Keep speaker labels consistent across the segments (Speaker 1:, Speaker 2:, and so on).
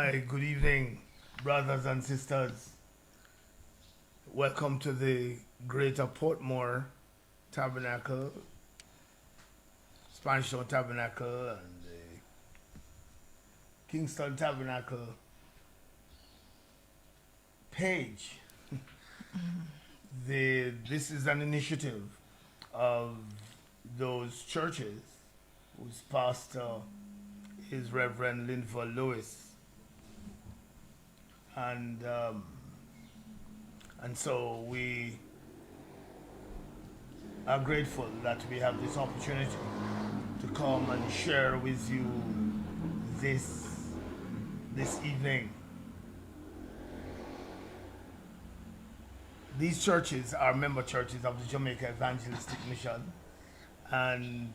Speaker 1: Hi, good evening, brothers and sisters. Welcome to the Greater Portmore Tabernacle, Spanish Town Tabernacle, and the Kingston Tabernacle page. This is an initiative of those churches whose pastor is Reverend Linville Lewis, and so we are grateful that we have this opportunity to come and share with you this evening. These churches are member churches of the Jamaica Evangelistic Mission, and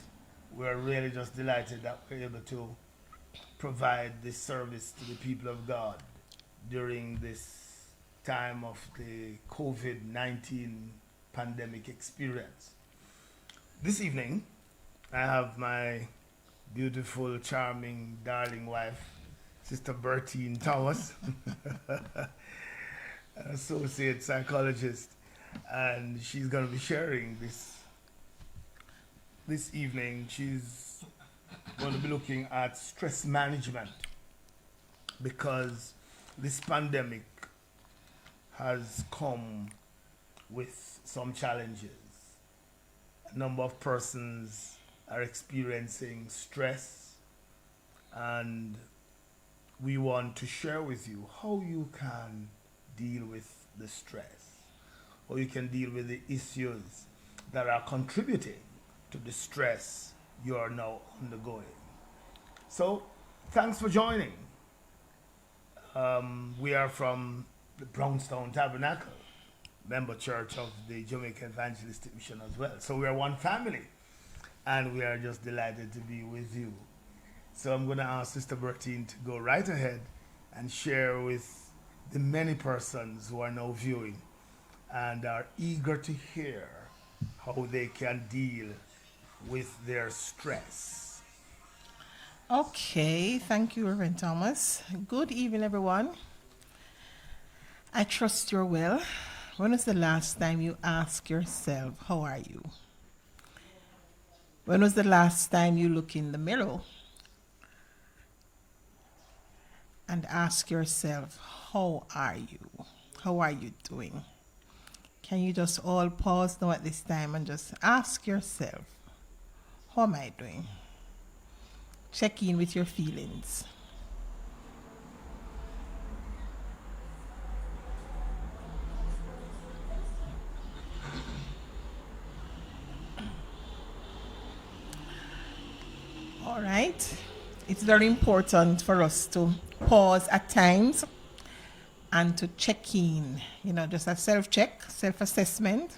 Speaker 1: we're really just delighted that we're able to provide this service to the people of God during this time of the COVID-19 pandemic experience. This evening, I have my beautiful, charming, darling wife, Sister Burtine Thomas, an associate psychologist, and she's going to be sharing this evening. She's going to be looking at stress management, because this pandemic has come with some challenges. A number of persons are experiencing stress, and we want to share with you how you can deal with the stress, how you can deal with the issues that are contributing to the stress you are now undergoing. So, thanks for joining. We are from the Brownstown Tabernacle, member church of the Jamaica Evangelistic Mission as well. So we are one family, and we are just delighted to be with you. So I'm going to ask Sister Burtine to go right ahead and share with the many persons who are now viewing and are eager to hear how they can deal with their stress.
Speaker 2: Okay, thank you, Reverend Thomas. Good evening, everyone. I trust you're well. When was the last time you asked yourself, how are you? When was the last time you look in the mirror and ask yourself, how are you? How are you doing? Can you just all pause now at this time and just ask yourself, how am I doing? Check in with your feelings. All right. It's very important for us to pause at times and to check in, just a self-check, self-assessment.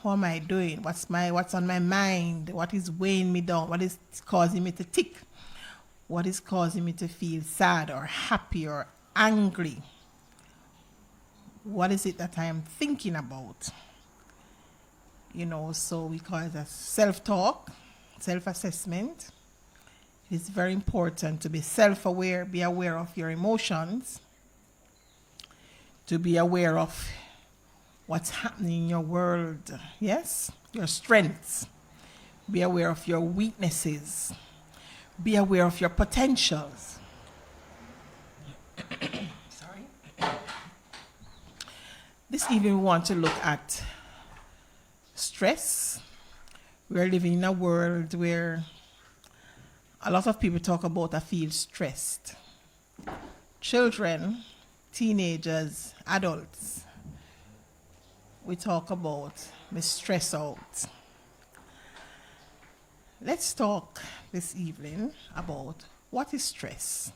Speaker 2: How am I doing? What's on my mind? What is weighing me down? What is causing me to tick? What is causing me to feel sad or happy or angry? What is it that I am thinking about? So we call it a self-talk, self-assessment. It's very important to be self-aware, be aware of your emotions, to be aware of what's happening in your world, yes? Your strengths. Be aware of your weaknesses. Be aware of your potentials. Sorry. This evening we want to look at stress. We're living in a world where a lot of people talk about I feel stressed. Children, teenagers, adults, we talk about me stress out. Let's talk this evening about what is stress.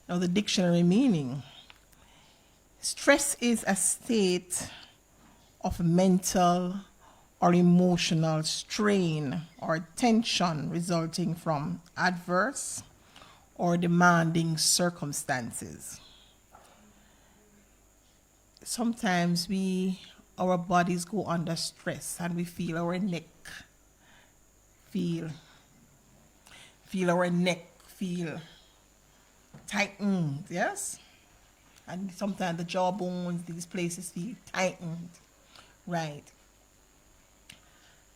Speaker 2: Now, the dictionary meaning. Stress is a state of mental or emotional strain or tension resulting from adverse or demanding circumstances. Sometimes our bodies go under stress and we feel our neck feel feel our neck feel tightened, yes? And sometimes the jawbones, these places feel tightened, right?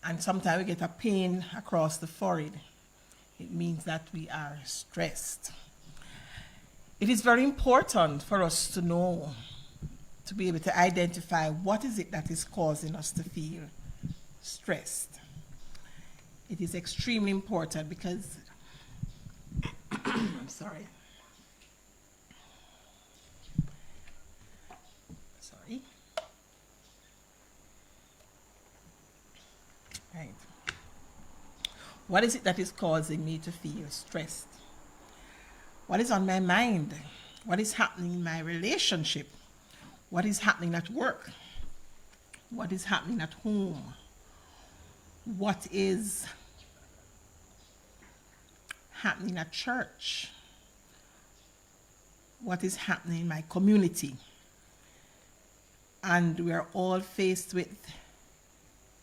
Speaker 2: And sometimes we get a pain across the forehead. It means that we are stressed. It is very important for us to know, to be able to identify what is it that is causing us to feel stressed. It is extremely important because, I'm sorry. Right. What is it that is causing me to feel stressed? What is on my mind? What is happening in my relationship? What is happening at work? What is happening at home? What is happening at church? What is happening in my community? And we are all faced with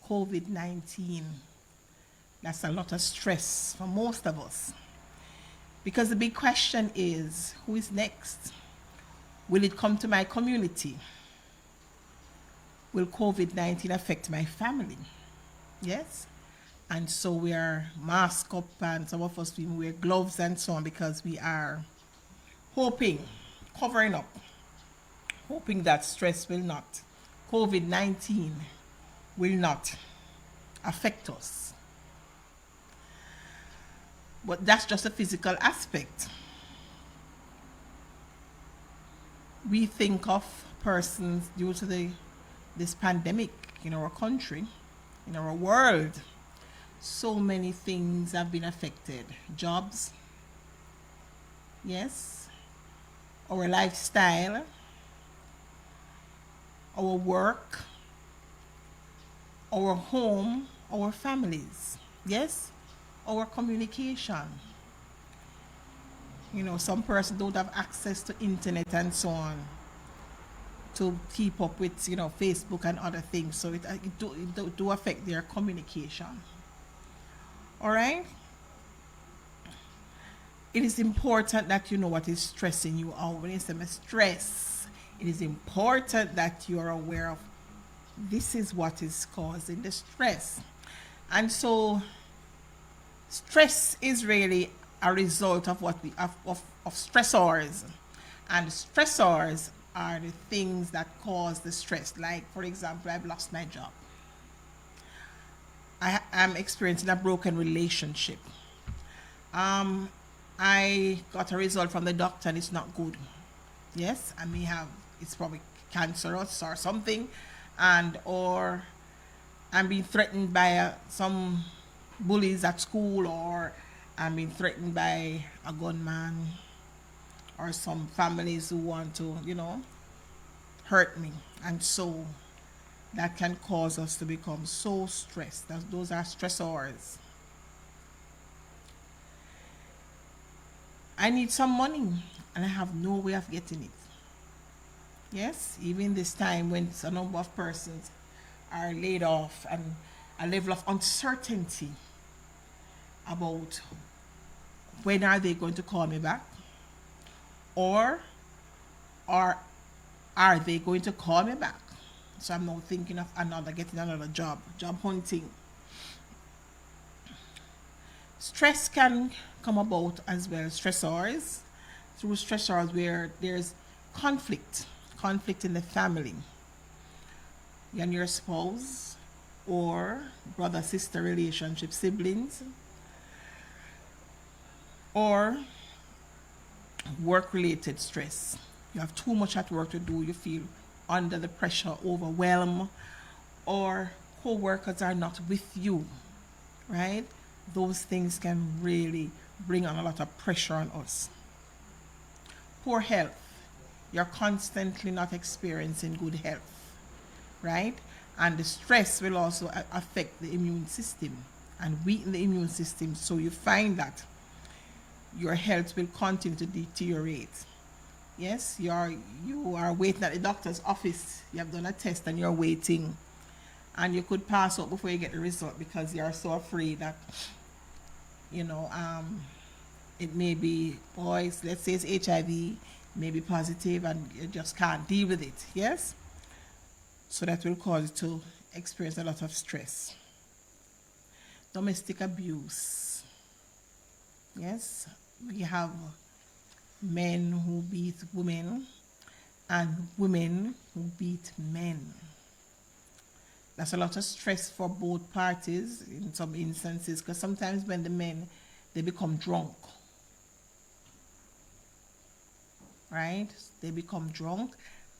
Speaker 2: COVID-19. That's a lot of stress for most of us. Because the big question is, who is next? Will it come to my community? Will COVID-19 affect my family? Yes? And so we are masked up, and some of us even wear gloves and so on, because we are hoping, covering up, hoping that stress will not, COVID-19 will not affect us. But that's just a physical aspect. We think of persons due to this pandemic in our country, in our world. So many things have been affected. Jobs, yes, our lifestyle, our work, our home, our families, yes, our communication. You know, some persons don't have access to internet and so on to keep up with, you know, Facebook and other things, so it do affect their communication. All right? It is important that you know what is stressing you out. When you say stress, it is important that you are aware of this is what is causing the stress. And so stress is really a result of what we of stressors. And stressors are the things that cause the stress. Like, for example, I've lost my job. I am experiencing a broken relationship. I got a result from the doctor and it's not good. Yes, I may have, it's probably cancerous or something, and or I'm being threatened by some bullies at school, or I'm being threatened by a gunman, or some families who want to, you know, hurt me. And so that can cause us to become so stressed. Those are stressors. I need some money and I have no way of getting it. Yes, even this time when a number of persons are laid off, and a level of uncertainty about when are they going to call me back, or are they going to call me back. So I'm now thinking of getting another job hunting. Stress can come about as well, stressors, through stressors where there's conflict in the family. You and your spouse, or brother-sister relationship, siblings, or work-related stress. You have too much at work to do, you feel under the pressure, overwhelmed, or co-workers are not with you, right? Those things can really bring on a lot of pressure on us. Poor health. You're constantly not experiencing good health, right? And the stress will also affect the immune system and weaken the immune system. So you find that your health will continue to deteriorate. Yes, you are waiting at the doctor's office. You have done a test and you're waiting, and you could pass out before you get the result because you're so afraid that, you know, It may be, boys, let's say it's HIV, may be positive and you just can't deal with it, yes? So that will cause you to experience a lot of stress. Domestic abuse. Yes, we have men who beat women and women who beat men. That's a lot of stress for both parties in some instances, because sometimes when the men, they become drunk, right? They become drunk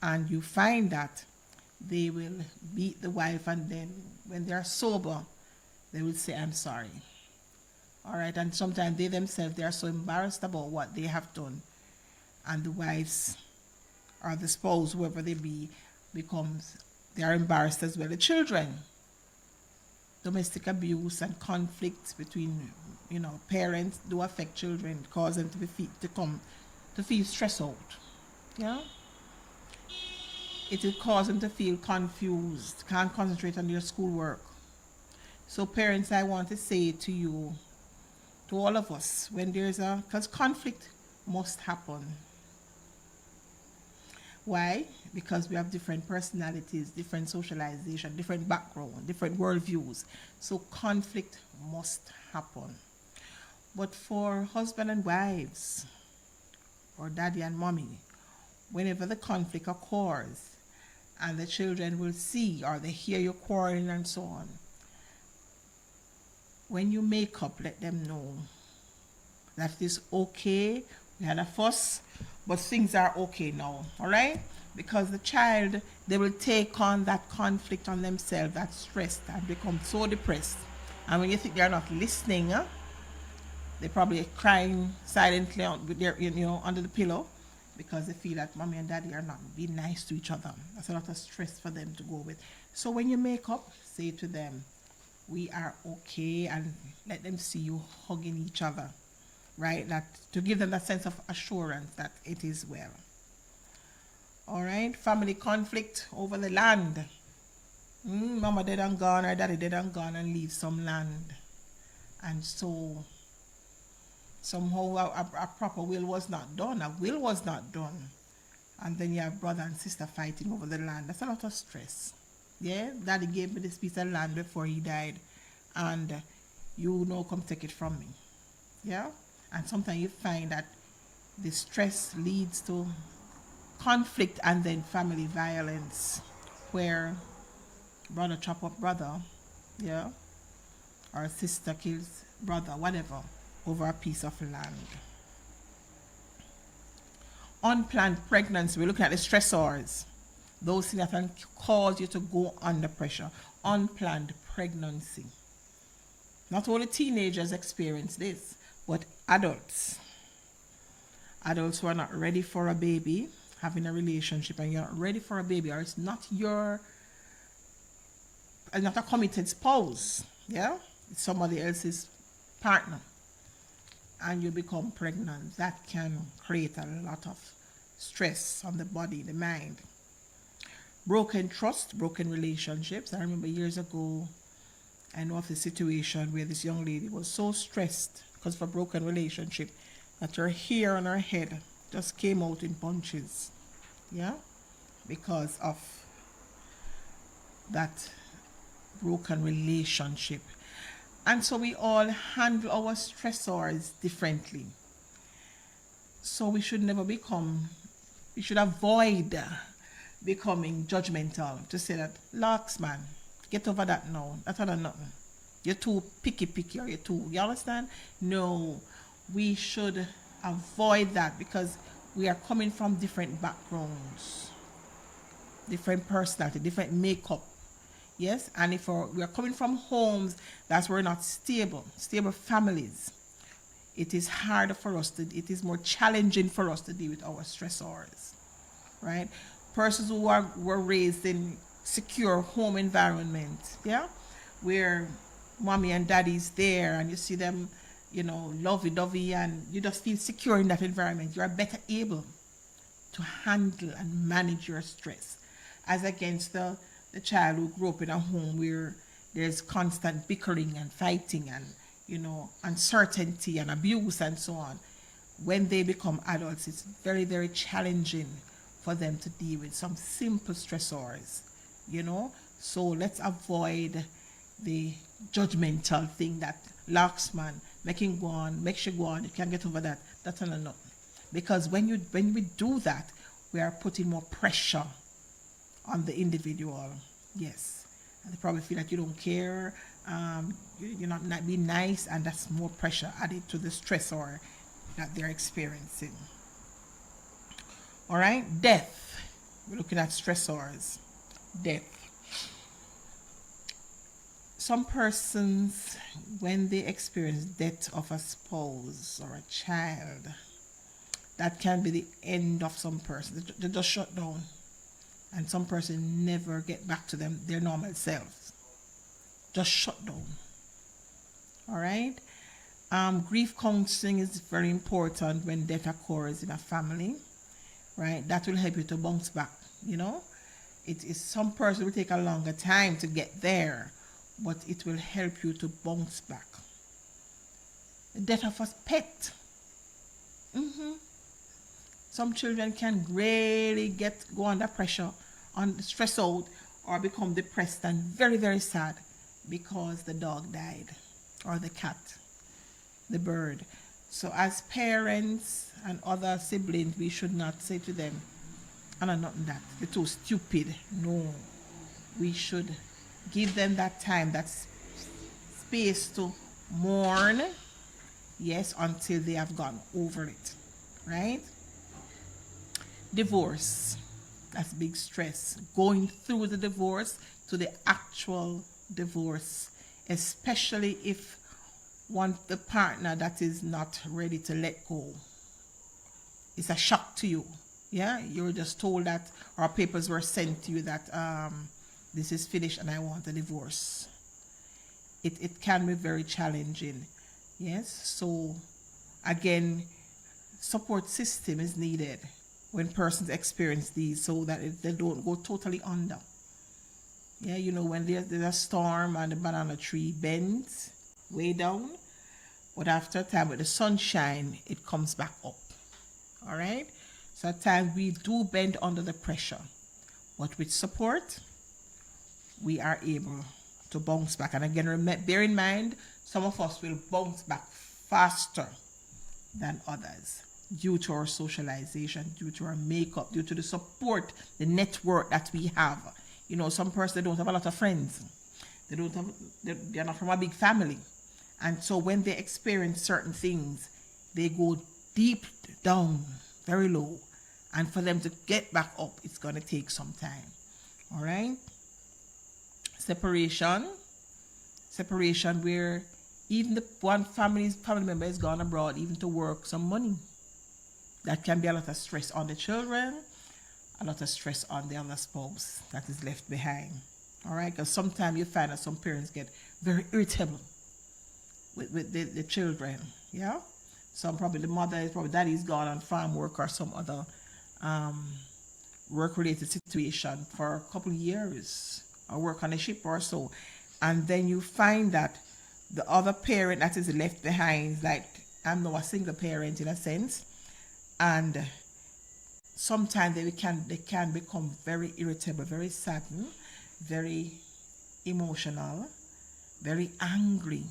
Speaker 2: and you find that they will beat the wife, and then when they're sober, they will say, I'm sorry. All right, and sometimes they themselves, they are so embarrassed about what they have done, and the wives or the spouse, whoever they be, they are embarrassed as well. The children, domestic abuse and conflicts between, parents do affect children, cause them to feel stressed out. Yeah, it will cause them to feel confused, can't concentrate on their schoolwork. So parents, I want to say to you, to all of us, when because conflict must happen. Why? Because we have different personalities, different socialization, different background, different worldviews. So conflict must happen. But for husband and wives, or daddy and mommy, whenever the conflict occurs and the children will see or they hear you quarreling and so on, when you make up, let them know that it is okay. We had a fuss, but things are okay now, all right? Because the child, they will take on that conflict on themselves, that stress, and become so depressed. And when you think they're not listening, they're probably crying silently with their, under the pillow, because they feel that mommy and daddy are not being nice to each other. That's a lot of stress for them to go with. So when you make up, say to them, we are okay, and let them see you hugging each other, right? That to give them that sense of assurance that it is well. All right, family conflict over the land. Mama dead and gone, or daddy dead and gone, and leave some land. And so somehow a proper will was not done. A will was not done. And then you have brother and sister fighting over the land. That's a lot of stress. Yeah, daddy gave me this piece of land before he died, and you come take it from me. Yeah, and sometimes you find that the stress leads to conflict and then family violence, where brother chop up brother, yeah, or sister kills brother, whatever, over a piece of land. Unplanned pregnancy, we're looking at the stressors, those things that can cause you to go under pressure. Unplanned pregnancy. Not only teenagers experience this, but adults. Adults who are not ready for a baby, having a relationship, and you're not ready for a baby, or it's not a committed spouse, yeah? It's somebody else's partner, and you become pregnant. That can create a lot of stress on the body, the mind. Broken trust, broken relationships. I remember years ago, I know of the situation where this young lady was so stressed because of a broken relationship that her hair on her head just came out in bunches, yeah, because of that broken relationship. And so we all handle our stressors differently. So we should avoid becoming judgmental, to say that, Lux, man, get over that now. That's not nothing. You're too picky, or you understand? No, we should avoid that, because we are coming from different backgrounds, different personality, different makeup. Yes, and if we are coming from homes that were not stable families, it is harder for us it is more challenging for us to deal with our stressors, right? Persons who were raised in secure home environment, yeah, where mommy and daddy's there, and you see them, lovey-dovey, and you just feel secure in that environment. You are better able to handle and manage your stress, as against the child who grew up in a home where there's constant bickering and fighting and, uncertainty and abuse and so on. when they become adults, it's very, very challenging for them to deal with some simple stressors, you know. So let's avoid the judgmental thing that locks man, make him go on, make you go on, you can't get over that. That's not enough. Because when we do that, we are putting more pressure on the individual. Yes. And they probably feel like you don't care, you're not being nice, and that's more pressure added to the stressor that they're experiencing. All right, death. We're looking at stressors. Death. Some persons, when they experience death of a spouse or a child, that can be the end of some person. They just shut down, and some person never get back to their normal selves. Just shut down. All right. Grief counseling is very important when death occurs in a family, right? That will help you to bounce back. You know, it is some person will take a longer time to get there, but it will help you to bounce back. The death of a pet. Some children can really go under pressure, stress out, or become depressed and very, very sad because the dog died, or the cat, the bird. So as parents and other siblings, we should not say to them, "Oh, no, not that, they're too stupid." No, we should give them that time, that space to mourn, yes, until they have gone over it, right? Divorce, that's big stress. Going through the divorce to the actual divorce, especially if the partner that is not ready to let go. It's a shock to you. Yeah, you were just told that, or papers were sent to you that this is finished and I want a divorce. It can be very challenging. Yes, so again, support system is needed when persons experience these, so that they don't go totally under. Yeah, you know, when there's a storm and the banana tree bends way down, but after a time with the sunshine, it comes back up. All right? So at times we do bend under the pressure, but with support, we are able to bounce back. And again, bear in mind, some of us will bounce back faster than others due to our socialization, due to our makeup, due to the support, the network that we have. You know, some persons, they don't have a lot of friends. They're not from a big family. And so when they experience certain things, they go deep down, very low. And for them to get back up, it's going to take some time. All right? Separation where even the one family member is gone abroad, even to work some money. That can be a lot of stress on the children, a lot of stress on the other spouse that is left behind. All right? Because sometimes you find that some parents get very irritable with the children. Yeah? Some probably the mother is probably daddy's gone on farm work or some other work-related situation for a couple of years, or work on a ship or so. And then you find that the other parent that is left behind, like I'm now a single parent in a sense, and sometimes they can become very irritable, very saddened, very emotional, very angry,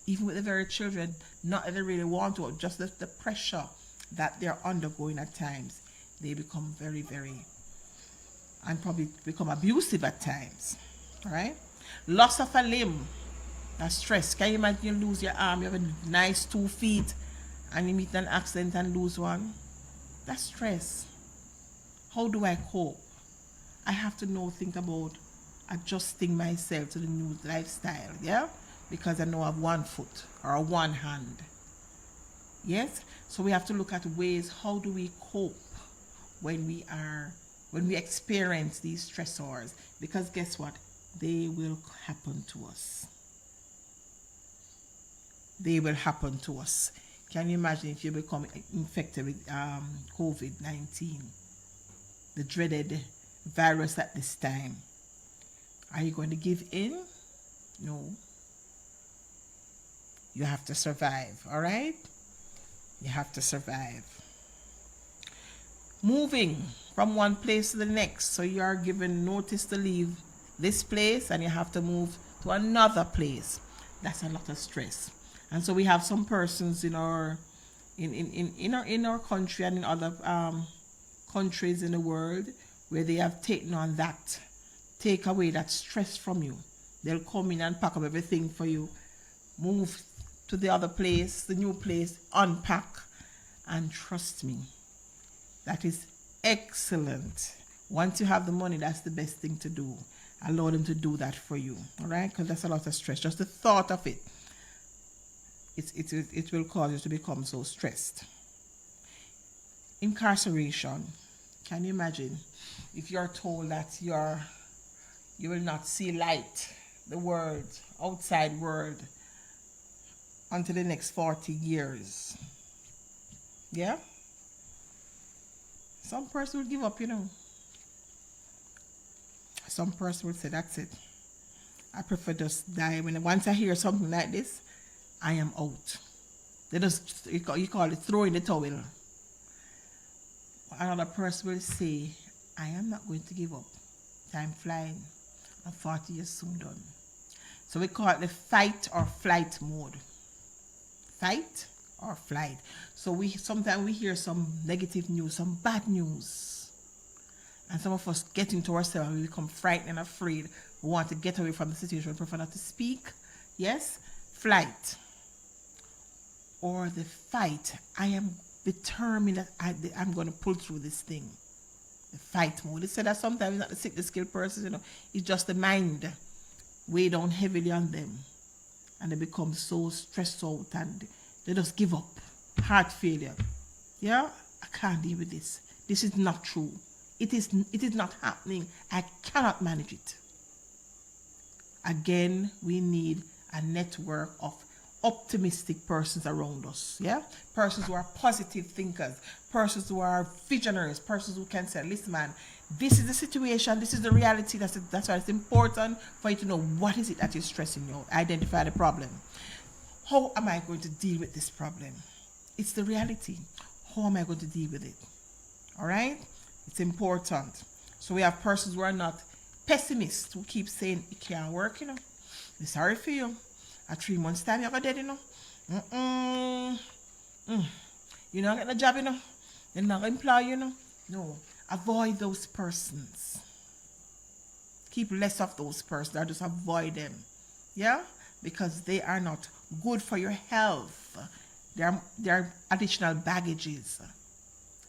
Speaker 2: even with the very children, not that they really want to, just the pressure that they're undergoing at times. They become very, very, and probably become abusive at times. All right? Loss of a limb, that's stress. Can you imagine you lose your arm, you have a nice 2 feet, and you meet an accident and lose one? That's stress. How do I cope? I have to think about adjusting myself to the new lifestyle, yeah? Because I know I have 1 foot or 1 hand. Yes? So we have to look at ways, how do we cope when we experience these stressors? Because guess what? They will happen to us. They will happen to us. Can you imagine if you become infected with COVID-19, the dreaded virus at this time? Are you going to give in? No. You have to survive, all right? You have to survive. Moving from one place to the next. So you are given notice to leave this place and you have to move to another place. That's a lot of stress. And so we have some persons in our country and in other countries in the world where they have taken on that, take away that stress from you. They'll come in and pack up everything for you, move to the other place, the new place, unpack, and trust me, that is excellent. Once you have the money, that's the best thing to do. Allow them to do that for you, all right? Because that's a lot of stress. Just the thought of it, it will cause you to become so stressed. Incarceration. Can you imagine if you're told that you will not see light, the world, outside world, until the next 40 years? Yeah? Some person will give up, you know. Some person will say, that's it. I prefer just die. Once I hear something like this, I am out. They just, you call it throwing the towel. Another person will say, I am not going to give up. Time flying. I'm 40 years soon done. So we call it the fight or flight mode. Fight or flight. So sometimes we hear some negative news, some bad news. And some of us get into ourselves and we become frightened and afraid. We want to get away from the situation. We prefer not to speak. Yes? Flight. Or the fight. I am determined that I'm going to pull through this thing. The fight mode. They say that sometimes it's not the sick, the skilled person, you know. It's just the mind weigh down heavily on them. And they become so stressed out and they just give up. Heart failure. Yeah? I can't deal with this. This is not true. It is not happening. I cannot manage it. Again, we need a network of optimistic persons around us. Yeah? Persons who are positive thinkers, persons who are visionaries, persons who can say, listen man, this is the situation, this is the reality. That's why it's important for you to know what is it that is stressing you. Identify the problem. How am I going to deal with this problem? It's the reality. How am I going to deal with it? All right? It's important. So we have persons who are not pessimists, who keep saying, it can't work, you know. We're sorry for you. At 3 months' time, you're dead, you know. You're not getting a job, you know. They're not going to employ you, know. No. Avoid those persons. Keep less of those persons, or just avoid them. Yeah? Because they are not good for your health. They're additional baggages.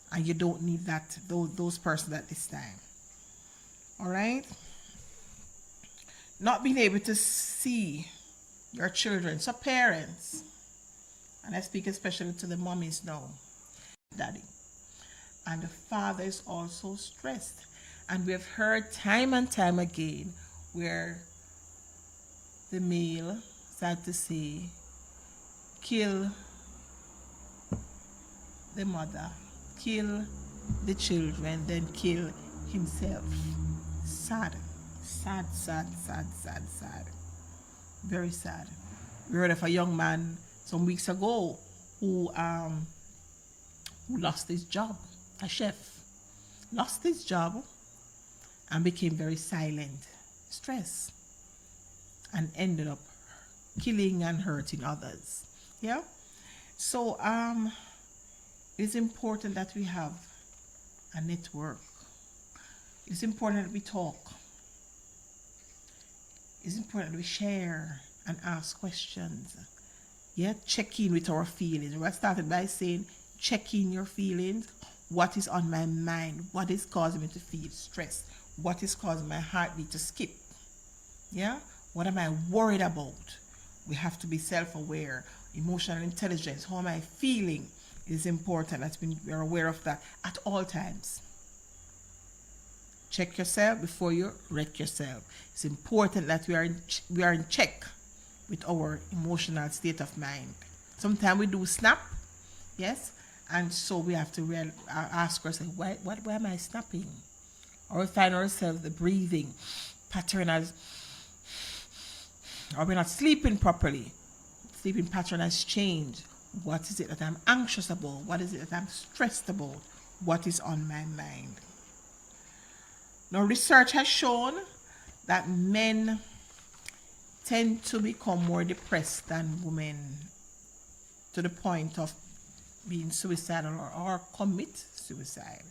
Speaker 2: And you don't need those persons at this time. All right? Not being able to see your children. So parents, and I speak especially to the mommies now, daddy. And the father is also stressed. And we have heard time and time again where the male started to say, kill the mother, kill the children, then kill himself. Sad. Sad, sad, sad, sad, sad. Very sad. We heard of a young man some weeks ago who lost his job, a chef. Lost his job and became very silent, stressed, and ended up killing and hurting others. Yeah? So it's important that we have a network. It's important that we talk. It's important that we share and ask questions. Yeah, check in with our feelings. I started by saying, check in your feelings. What is on my mind? What is causing me to feel stressed? What is causing my heartbeat to skip? Yeah? What am I worried about? We have to be self-aware. Emotional intelligence. How am I feeling? It is important that we are aware of that at all times. Check yourself before you wreck yourself. It's important that we are in check with our emotional state of mind. Sometimes we do snap, yes, and so we have to ask ourselves, why am I snapping? Or we find ourselves the breathing pattern as, or we're not sleeping properly. Sleeping pattern has changed. What is it that I'm anxious about? What is it that I'm stressed about? What is on my mind? Now, research has shown that men tend to become more depressed than women to the point of being suicidal or commit suicide.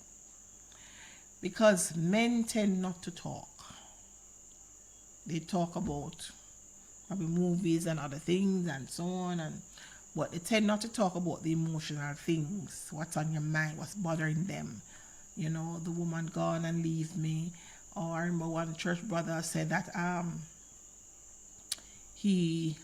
Speaker 2: Because men tend not to talk. They talk about probably movies and other things and so on, but they tend not to talk about the emotional things, what's on your mind, what's bothering them. You know, the woman gone and leave me. Or I remember one church brother said that his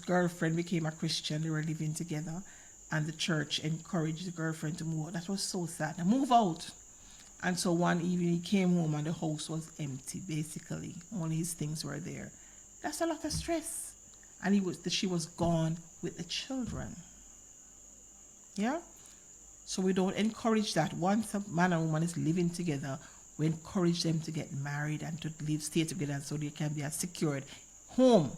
Speaker 2: girlfriend became a Christian. They were living together, and the church encouraged the girlfriend to move out. That was so sad. Now move out. And so one evening he came home and the house was empty, basically. Only his things were there. That's a lot of stress. And she was gone with the children. Yeah? So we don't encourage that. Once a man and woman is living together, we encourage them to get married and to stay together, so there can be a secured home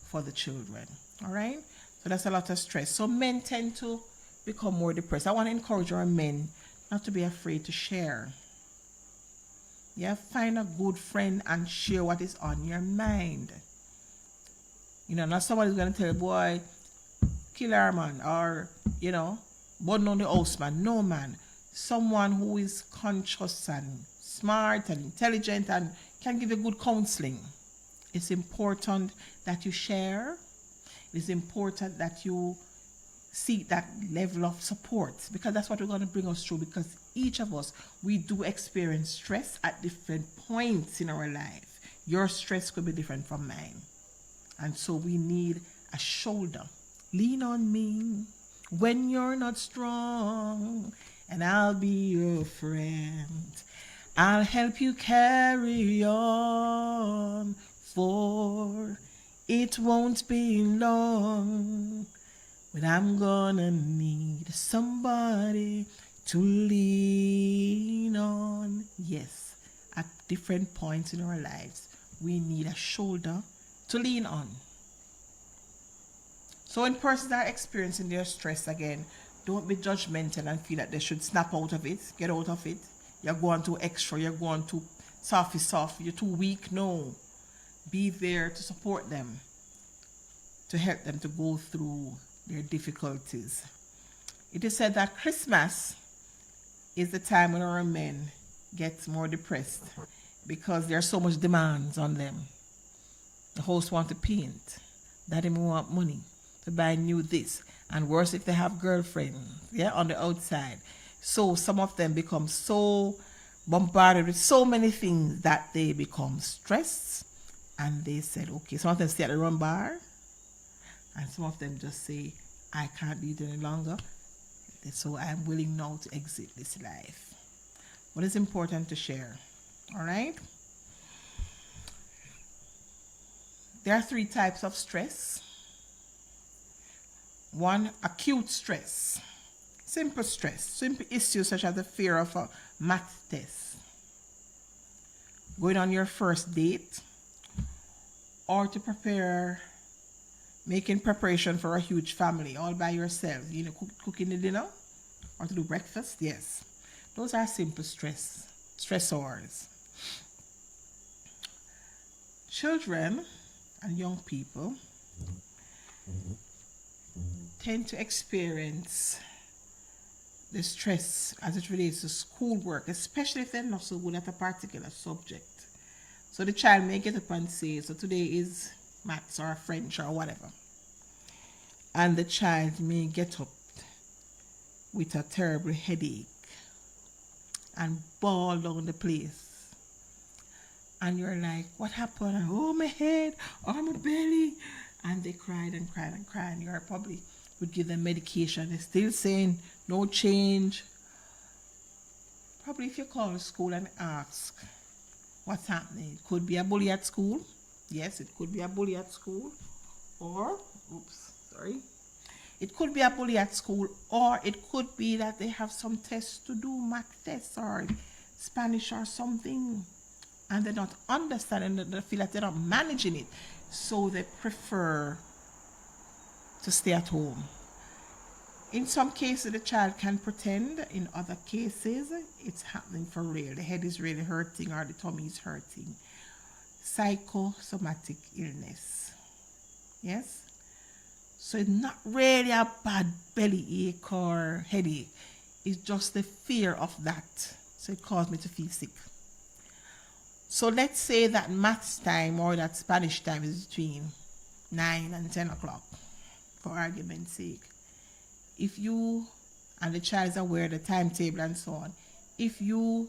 Speaker 2: for the children. All right? So that's a lot of stress. So men tend to become more depressed. I want to encourage our men not to be afraid to share. Yeah, find a good friend and share what is on your mind. You know, not somebody's going to tell you, boy, kill her, man, or, you know, burn down the house, man. No, man. Someone who is conscious and smart and intelligent and can give you good counseling. It's important that you share. It's important that you seek that level of support, because that's what we're going to bring us through, because each of us, we do experience stress at different points in our life. Your stress could be different from mine. And so we need a shoulder. Lean on me when you're not strong, and I'll be your friend. I'll help you carry on, for it won't be long when I'm gonna need somebody to lean on. Yes, at different points in our lives, we need a shoulder to lean on. So when persons are experiencing their stress again, don't be judgmental and feel that they should snap out of it, get out of it. You're going too extra, you're going too soft, you're too weak. No. Be there to support them, to help them to go through their difficulties. It is said that Christmas is the time when our men get more depressed because there are so much demands on them. The host want to paint, daddy want money to buy new this, and worse if they have girlfriends, on the outside. So some of them become so bombarded with so many things that they become stressed, and they said, okay, some of them stay at the rum bar, and some of them just say, I can't do it any longer, so I'm willing now to exit this life. But it's important to share, all right? There are 3 types of stress. 1, acute stress. Simple stress, simple issues such as the fear of a math test, going on your first date, or to making preparation for a huge family all by yourself. You know, cooking the dinner or to do breakfast. Yes, those are simple stressors. Children and young people tend to experience the stress as it relates to schoolwork, especially if they're not so good at a particular subject. So the child may get up and say, so today is maths or French or whatever. And the child may get up with a terrible headache and bawl down the place. And you're like, what happened? Oh, my head, oh, my belly. And they cried and cried and cried. And you probably would give them medication. They're still saying no change. Probably if you call the school and ask what's happening, it could be a bully at school. Yes, it could be a bully at school. Or, it could be a bully at school, or it could be that they have some tests to do, math tests or Spanish or something, and they're not understanding, they feel like they're not managing it, so they prefer to stay at home. In some cases, the child can pretend. In other cases, it's happening for real. The head is really hurting or the tummy is hurting. Psychosomatic illness. Yes? So it's not really a bad belly ache or headache. It's just the fear of that. So it caused me to feel sick. So let's say that maths time or that Spanish time is between 9 and 10 o'clock, for argument's sake. If you, and the child is aware of the timetable and so on, if you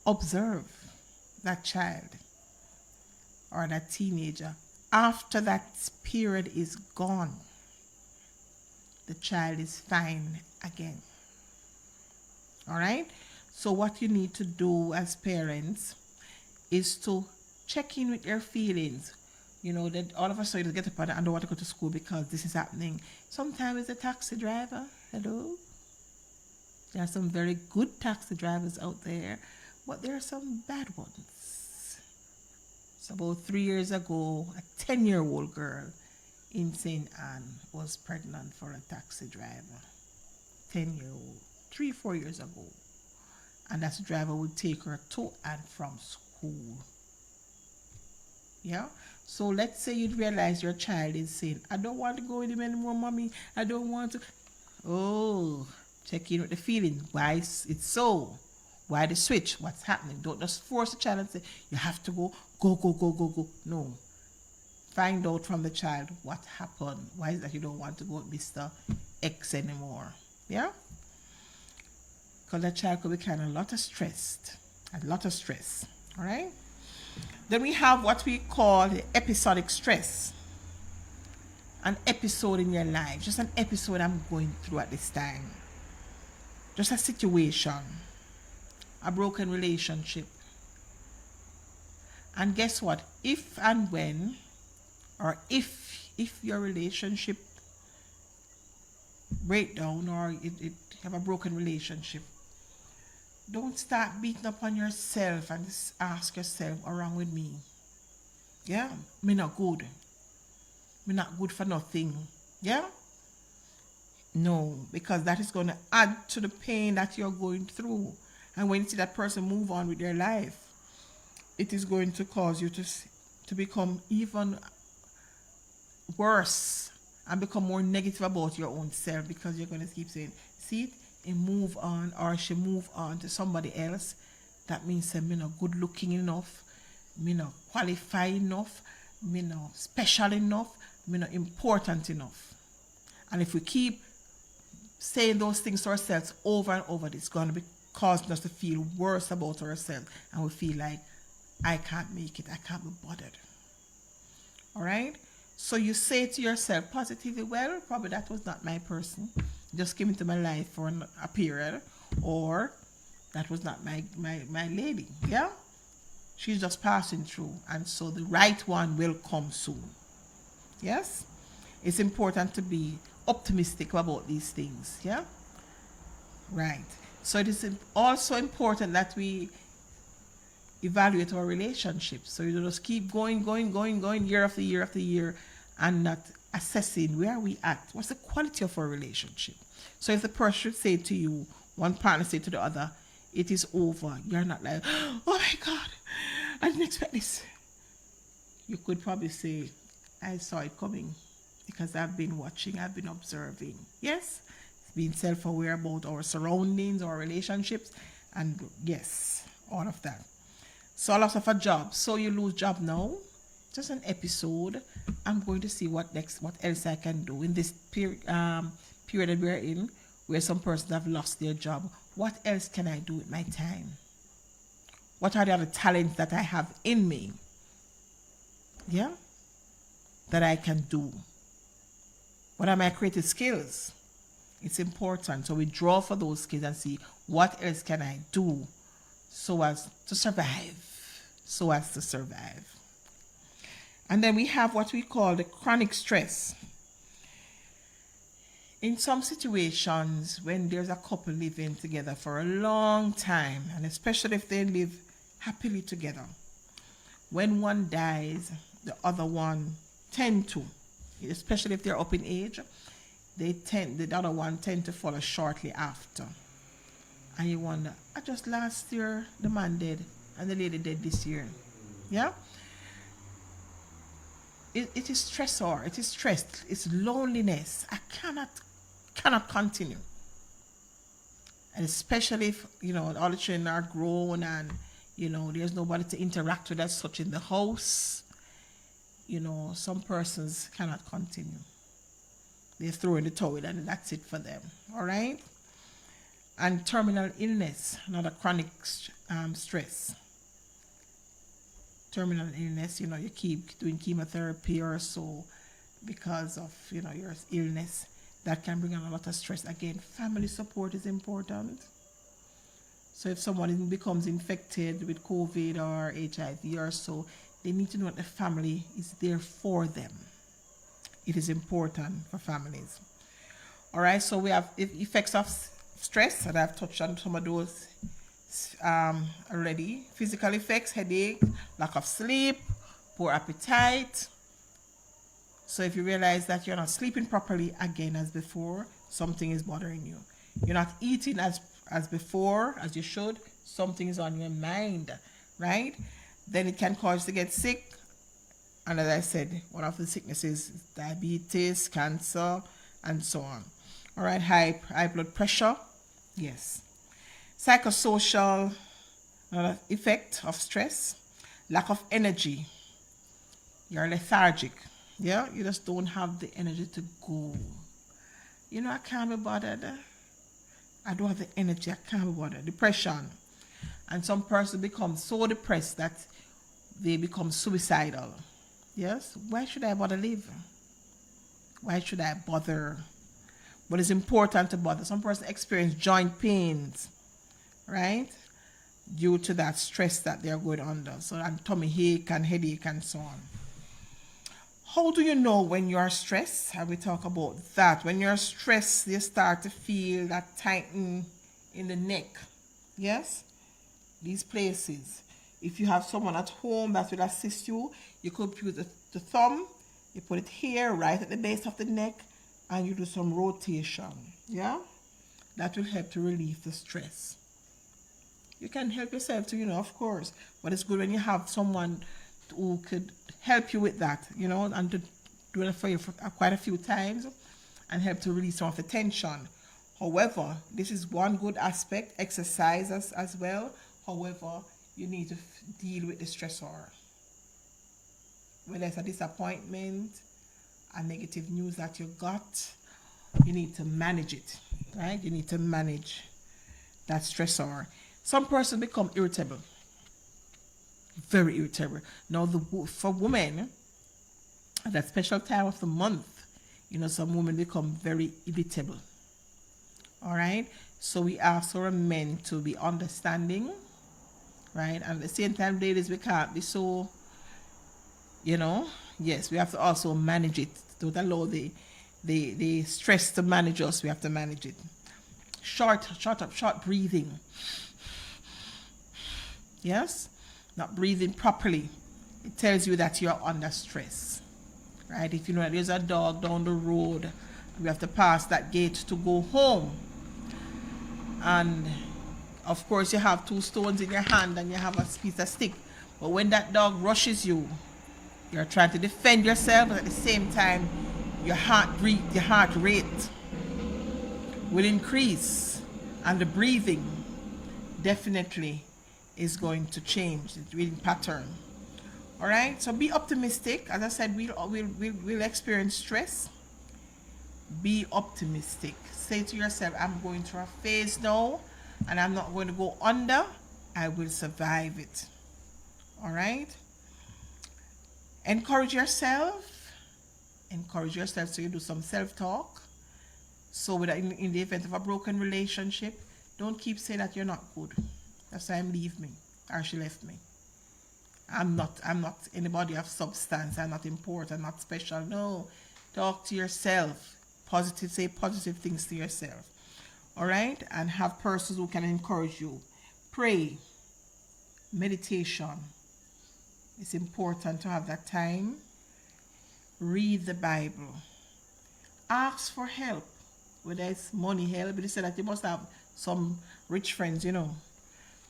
Speaker 2: observe that child or that teenager, after that period is gone, the child is fine again. All right? So what you need to do as parents is to check in with your feelings. You know, that all of a sudden you get up and I don't want to go to school because this is happening. Sometimes it's a taxi driver. Hello? There are some very good taxi drivers out there, but there are some bad ones. So about 3 years ago, a 10-year-old girl in St. Anne was pregnant for a taxi driver. 10-year-old, 3-4 years ago. And that driver would take her to and from school. Yeah? So let's say you'd realize your child is saying, I don't want to go with him anymore, mommy. I don't want to. Oh, check in with the feeling. Why it's so? Why the switch? What's happening? Don't just force the child and say, you have to go. Go. No. Find out from the child what happened. Why is it that you don't want to go with Mr. X anymore? Yeah? Because the child could be kind of a lot of stress. All right? Then we have what we call the episodic stress. An episode in your life. Just an episode I'm going through at this time. Just a situation. A broken relationship. And guess what? If and when, or if your relationship break down or it have a broken relationship, don't start beating up on yourself and just ask yourself, what's wrong with me? Yeah? Me not good. Me not good for nothing. Yeah? No, because that is going to add to the pain that you're going through. And when you see that person move on with their life, it is going to cause you to become even worse and become more negative about your own self, because you're going to keep saying, see it? He move on or she move on to somebody else. That means me not good looking enough, me not qualified enough, me not special enough, me not important enough. And if we keep saying those things to ourselves over and over, it's going to be causing us to feel worse about ourselves, and we feel like I can't make it, I can't be bothered. All right? So you say to yourself positively, well, probably that was not my person. Just came into my life for a period, or that was not my lady. Yeah? She's just passing through, and so the right one will come soon. Yes? It's important to be optimistic about these things. Yeah? Right. So it is also important that we evaluate our relationships. So you don't just keep going year after year after year and not assessing where are we at. What's the quality of our relationship? So if the person should say to you, one partner say to the other, it is over. You're not like, oh my God, I didn't expect this. You could probably say, I saw it coming because I've been watching, I've been observing. Yes, being self-aware about our surroundings, our relationships, and yes, all of that. So a lot of a job. So you lose job now. Just an episode. I'm going to see what else I can do in this period that we're in, where some persons have lost their job. What else can I do with my time? What are the other talents that I have in me? Yeah? That I can do. What are my creative skills? It's important. So we draw for those skills and see what else can I do so as to survive. And then we have what we call the chronic stress. In some situations, when there's a couple living together for a long time, and especially if they live happily together, when one dies, the other one tend to especially if they're up in age, the other one tend to follow shortly after. And you wonder, I just last year the man did and the lady did this year. Yeah? It is stressor, it is stress, it's loneliness. I cannot continue. And especially if, all the children are grown and, there's nobody to interact with as such in the house. Some persons cannot continue. They throw in the towel and that's it for them. All right? And terminal illness, another chronic stress. Terminal illness, you keep doing chemotherapy or so because of, your illness. That can bring on a lot of stress. Again, family support is important. So if someone becomes infected with COVID or HIV or so, they need to know that the family is there for them. It is important for families. All right, so we have effects of stress, and I've touched on some of those already. Physical effects, headache, lack of sleep, poor appetite. So if you realize that you're not sleeping properly again as before, something is bothering you. You're not eating as before, as you should, something is on your mind, right? Then it can cause you to get sick. And as I said, one of the sicknesses is diabetes, cancer, and so on. All right, high blood pressure, yes. Psychosocial effect of stress, lack of energy. You're lethargic. Yeah, you just don't have the energy to go. I can't be bothered. I don't have the energy, I can't be bothered. Depression. And some person become so depressed that they become suicidal. Yes? Why should I bother live? Why should I bother? But it's important to bother. Some person experience joint pains, right? Due to that stress that they're going under. So, and tummy ache and headache and so on. How do you know when you are stressed? I will talk about that. When you're stressed, you start to feel that tightening in the neck. Yes? These places. If you have someone at home that will assist you, you could use the thumb, you put it here, right at the base of the neck, and you do some rotation. Yeah? That will help to relieve the stress. You can help yourself too, of course. But it's good when you have someone who could help you with that, and to do it for you for quite a few times and help to release some of the tension. However, this is one good aspect, exercise as well. However, you need to deal with the stressor. Whether it's a disappointment, a negative news that you got, you need to manage it, right? You need to manage that stressor. Some persons become irritable. Very irritable. Now, for women, at that special time of the month, some women become very irritable. All right? So we ask our men to be understanding, right? And at the same time, ladies, we can't be so, yes, we have to also manage it. Don't allow the stress to manage us. We have to manage it. Short breathing. Yes? Not breathing properly. It tells you that you're under stress. Right? If you know that there's a dog down the road, we have to pass that gate to go home. And of course you have 2 stones in your hand and you have a piece of stick. But when that dog rushes you, you're trying to defend yourself, but at the same time your heart rate will increase and the breathing definitely is going to change the breathing pattern. All right, so be optimistic. As I said, we'll experience stress. Be optimistic. Say to yourself, I'm going through a phase now and I'm not going to go under. I will survive it. All right. Encourage yourself. So you do some self-talk. So in the event of a broken relationship, don't keep saying that you're not good. That's why leave me, or she left me. I'm not anybody of substance. I'm not important, not special. No, talk to yourself. Say positive things to yourself. All right, and have persons who can encourage you. Pray. Meditation. It's important to have that time. read the Bible, ask for help, whether it's money help. They say that you must have some rich friends,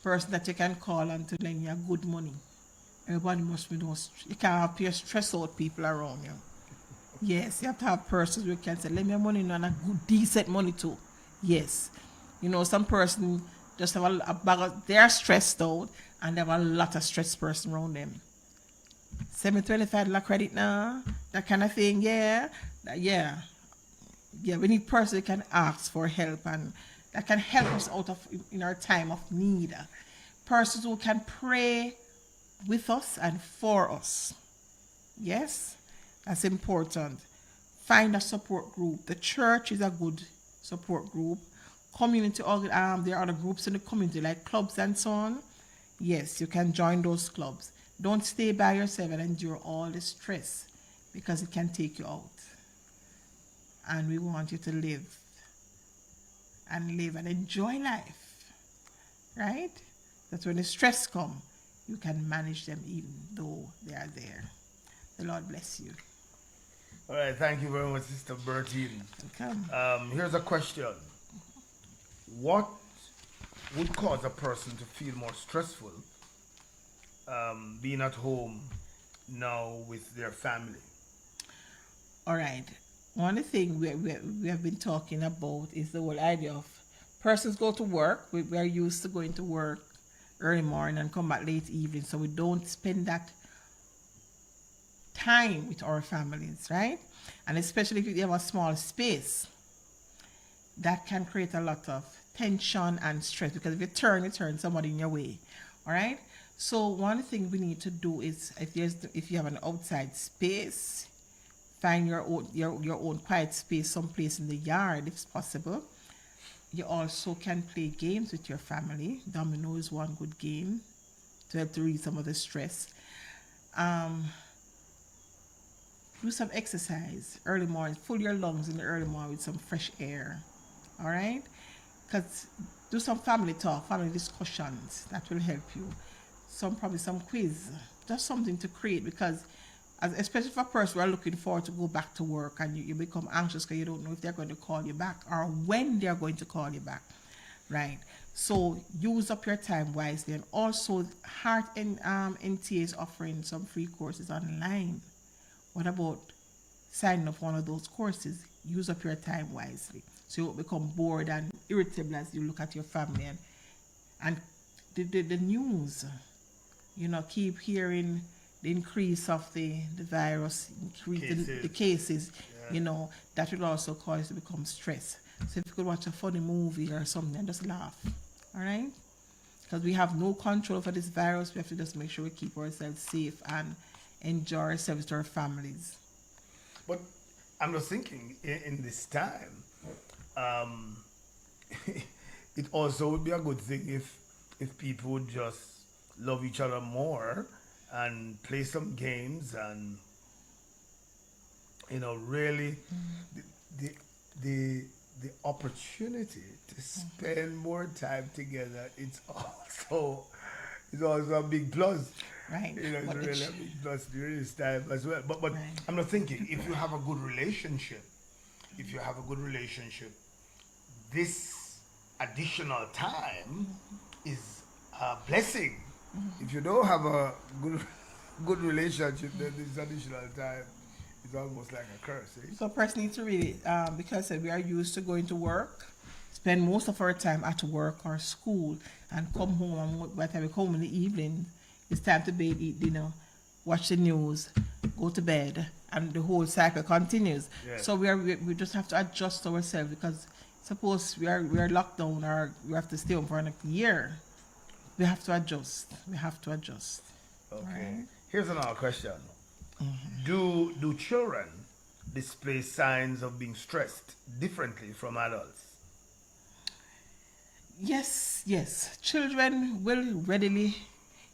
Speaker 2: person that you can call and to lend you good money. Everybody must be you can't have peer stress out people around you. Yes, you have to have persons who can say, lend me money and a good decent money too. Yes. Some person just have a bag of, they're stressed out and they have a lot of stressed person around them. Send me $25 credit now, that kind of thing, yeah. Yeah, we need person who can ask for help and that can help us out of in our time of need. Persons who can pray with us and for us. Yes, that's important. Find a support group. The church is a good support group. Community, there are other groups in the community like clubs and so on. Yes, you can join those clubs. Don't stay by yourself and endure all the stress because it can take you out. And we want you to live and enjoy life, right? That's when the stress comes, you can manage them even though they are there. The Lord bless you.
Speaker 1: All right, thank you very much, Sister Burtine.
Speaker 2: Welcome.
Speaker 1: Here's a question. What would cause a person to feel more stressful being at home now with their family?
Speaker 2: All right. One of the things we have been talking about is the whole idea of persons go to work. We are used to going to work early morning and come back late evening, so we don't spend that time with our families, right? And especially if you have a small space, that can create a lot of tension and stress because if you turn somebody in your way. All right. So one thing we need to do is if you have an outside space, find your own quiet space, someplace in the yard if possible. You also can play games with your family. Domino is one good game to help to relieve some of the stress. Do some exercise early morning. Fill your lungs in the early morning with some fresh air. All right? Because do some family talk, family discussions. That will help you. Probably some quiz. Just something to create because especially for a person who are looking forward to go back to work and you become anxious because you don't know if they're going to call you back or when they're going to call you back, right? So use up your time wisely. And also Heart and NTA is offering some free courses online. What about signing up for one of those courses? Use up your time wisely so you won't become bored and irritable as you look at your family and the news. Keep hearing the increase of the virus, increase the cases,
Speaker 1: yeah.
Speaker 2: That will also cause you to become stressed. So if you could watch a funny movie or something and just laugh, all right? Because we have no control over this virus. We have to just make sure we keep ourselves safe and enjoy ourselves to our families.
Speaker 1: But I'm just thinking, in this time, it also would be a good thing if people would just love each other more and play some games and really the opportunity to spend more time together, it's also a big plus.
Speaker 2: Right.
Speaker 1: It's really a big plus during this time as well. But right. I'm not thinking if you have a good relationship, this additional time is a blessing. If you don't have a good relationship, then this additional time is almost like a curse. Eh?
Speaker 2: So a person needs to read it because we are used to going to work, spend most of our time at work or school, and come home. And by the time we come home in the evening, it's time to bed, eat dinner, watch the news, go to bed, and the whole cycle continues. Yes. So we just have to adjust ourselves because suppose we are locked down or we have to stay home for a year. We have to adjust.
Speaker 1: Okay.
Speaker 2: Right?
Speaker 1: Here's another question. Mm-hmm. Do children display signs of being stressed differently from adults?
Speaker 2: Yes. Children will readily,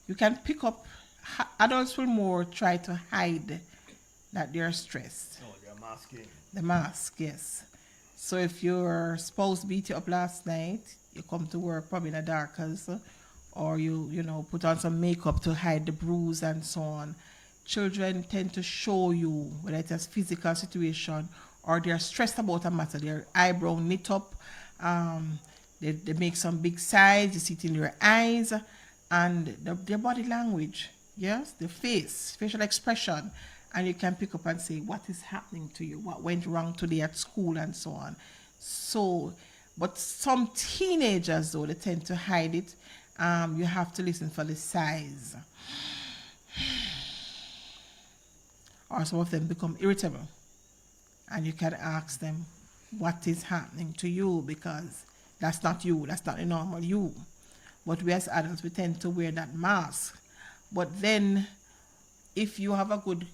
Speaker 2: you can pick up, adults will more try to hide that they're stressed.
Speaker 1: Oh, they're masking.
Speaker 2: The mask, yes. So if your spouse beat you up last night, you come to work probably in the dark or you put on some makeup to hide the bruise and so on. children tend to show you whether it's a physical situation or they're stressed about a matter. Their eyebrow knit up, they make some big sighs, you see it in their eyes, and their body language, yes, the face, facial expression, and you can pick up and say, what is happening to you? What went wrong today at school and so on. So, but some teenagers, though, they tend to hide it. You have to listen for the sighs. Or some of them become irritable. And you can ask them, what is happening to you? Because that's not you. That's not a normal you. But we as adults, we tend to wear that mask. But then, if you have a good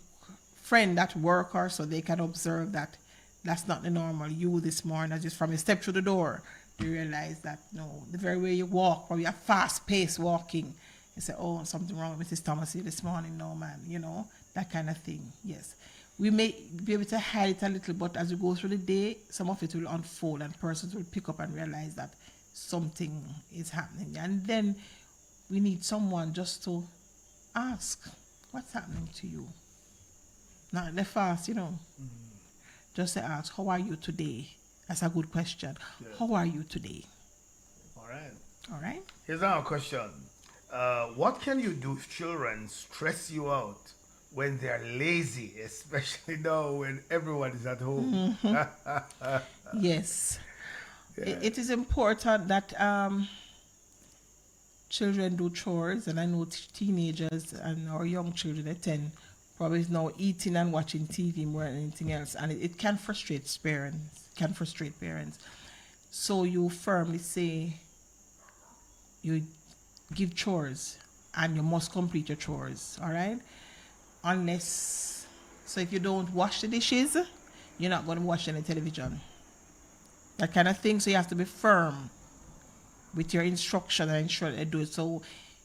Speaker 2: friend at work or so, they can observe that that's not the normal you this morning. Just from you step through the door, you realize that, no, the very way you walk, probably a fast-paced walking, you say, oh, something wrong with Mrs. Thomas here this morning. No, man, you know, that kind of thing. Yes. We may be able to hide it a little, but as we go through the day, some of it will unfold and persons will pick up and realize that something is happening. And then we need someone just to ask, what's happening to you? Not the fast, you know. Just to ask, how are you today? That's a good question. Yeah. How are you today?
Speaker 1: All right.
Speaker 2: All right.
Speaker 1: Here's our question. What can you do if children stress you out when they're lazy, especially now when everyone is at home?
Speaker 2: Yes.
Speaker 1: Yeah.
Speaker 2: It is important that children do chores, and I know teenagers and our young children, they tend probably now eating and watching TV more than anything else, and it can frustrate parents. So you firmly say you give chores and you must complete your chores, all right? Unless, so if you don't wash the dishes, you're not going to watch any television. That kind of thing. So you have to be firm with your instruction and ensure that they do it. So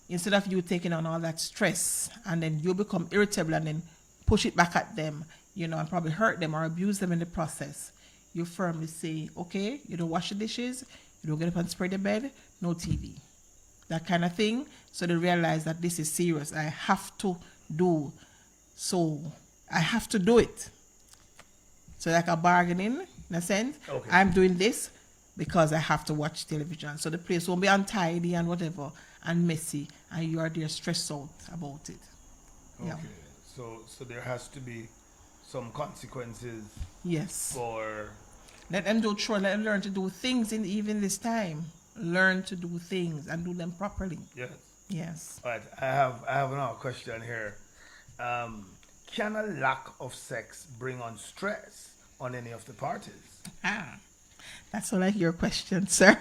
Speaker 2: instead of you taking on all that stress and then you become irritable and then push it back at them, you know, and probably hurt them or abuse them in the process, you firmly say, okay, you don't wash the dishes, you don't get up and spread the bed, no TV. That kind of thing. So they realize that this is serious. I have to do. So I have to do it. So like a bargaining, in a sense.
Speaker 1: Okay.
Speaker 2: I'm doing this because I have to watch television. So the place won't be untidy and whatever and messy, and you are there stressed out about it.
Speaker 1: Okay.
Speaker 2: Yeah.
Speaker 1: So there has to be some consequences.
Speaker 2: Yes.
Speaker 1: For
Speaker 2: let them do chores. Let them learn to do things in even this time. Learn to do things and do them properly.
Speaker 1: Yes.
Speaker 2: Yes.
Speaker 1: All right. I have another question here. Can a lack of sex bring on stress on any of the parties?
Speaker 2: That's like your question, sir.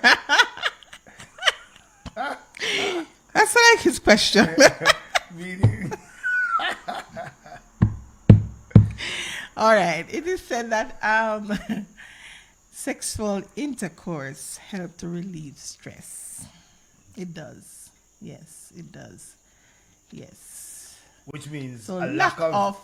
Speaker 2: That's like his question.
Speaker 1: Meaning.
Speaker 2: All right. It is said that sexual intercourse helps to relieve stress. It does. Yes, it does. Yes.
Speaker 1: Which means
Speaker 2: so
Speaker 1: a
Speaker 2: lack
Speaker 1: lack
Speaker 2: of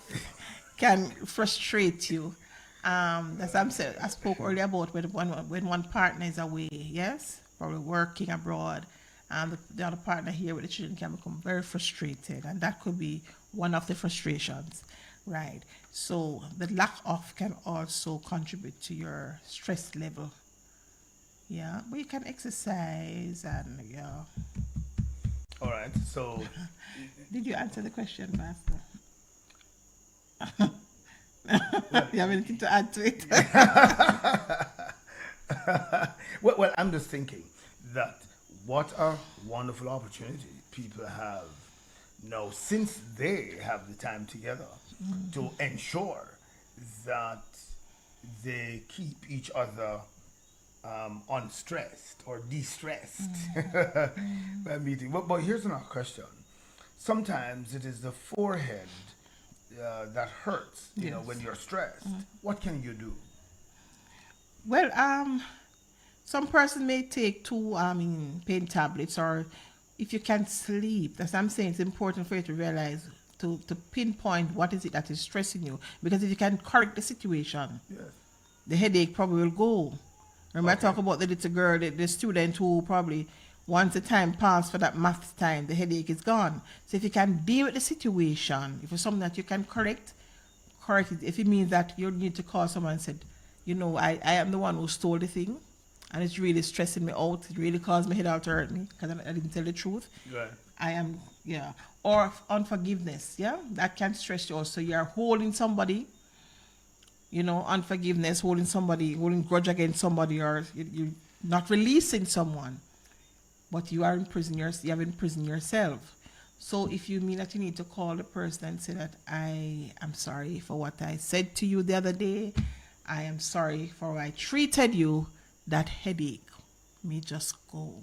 Speaker 2: can frustrate you. That's I'm saying. I spoke earlier about when one partner is away, yes, probably working abroad, and the other partner here with the children can become very frustrated, and that could be one of the frustrations, right? So the lack of can also contribute to your stress level. Yeah, but you can exercise and yeah.
Speaker 1: All right. So,
Speaker 2: did you answer the question, Master? You have anything to add to it?
Speaker 1: well, I'm just thinking that what a wonderful opportunity people have now, since they have the time together, to ensure that they keep each other unstressed or de-stressed by meeting. But here's another question. Sometimes it is the forehead that hurts, you know, when you're stressed. What can you do?
Speaker 2: Well, some person may take two pain tablets, or if you can sleep. That's what I'm saying. It's important for you to realize to pinpoint what is it that is stressing you, because if you can correct the situation, the headache probably will go. Remember, I talk about the little girl, the student who probably Once the time passed for that math time, the headache is gone. So if you can deal with the situation, if it's something that you can correct it. If it means that you need to call someone and said, I am the one who stole the thing, and it's really stressing me out. It really caused my head out to hurt me because I didn't tell the truth.
Speaker 1: Right.
Speaker 2: I am, yeah. Or unforgiveness, yeah? That can stress you also. You're holding somebody, unforgiveness, holding grudge against somebody, or you're not releasing someone, but you have imprisoned yourself. So if you mean that you need to call the person and say that I am sorry for what I said to you the other day, I am sorry for how I treated you, that headache may just go.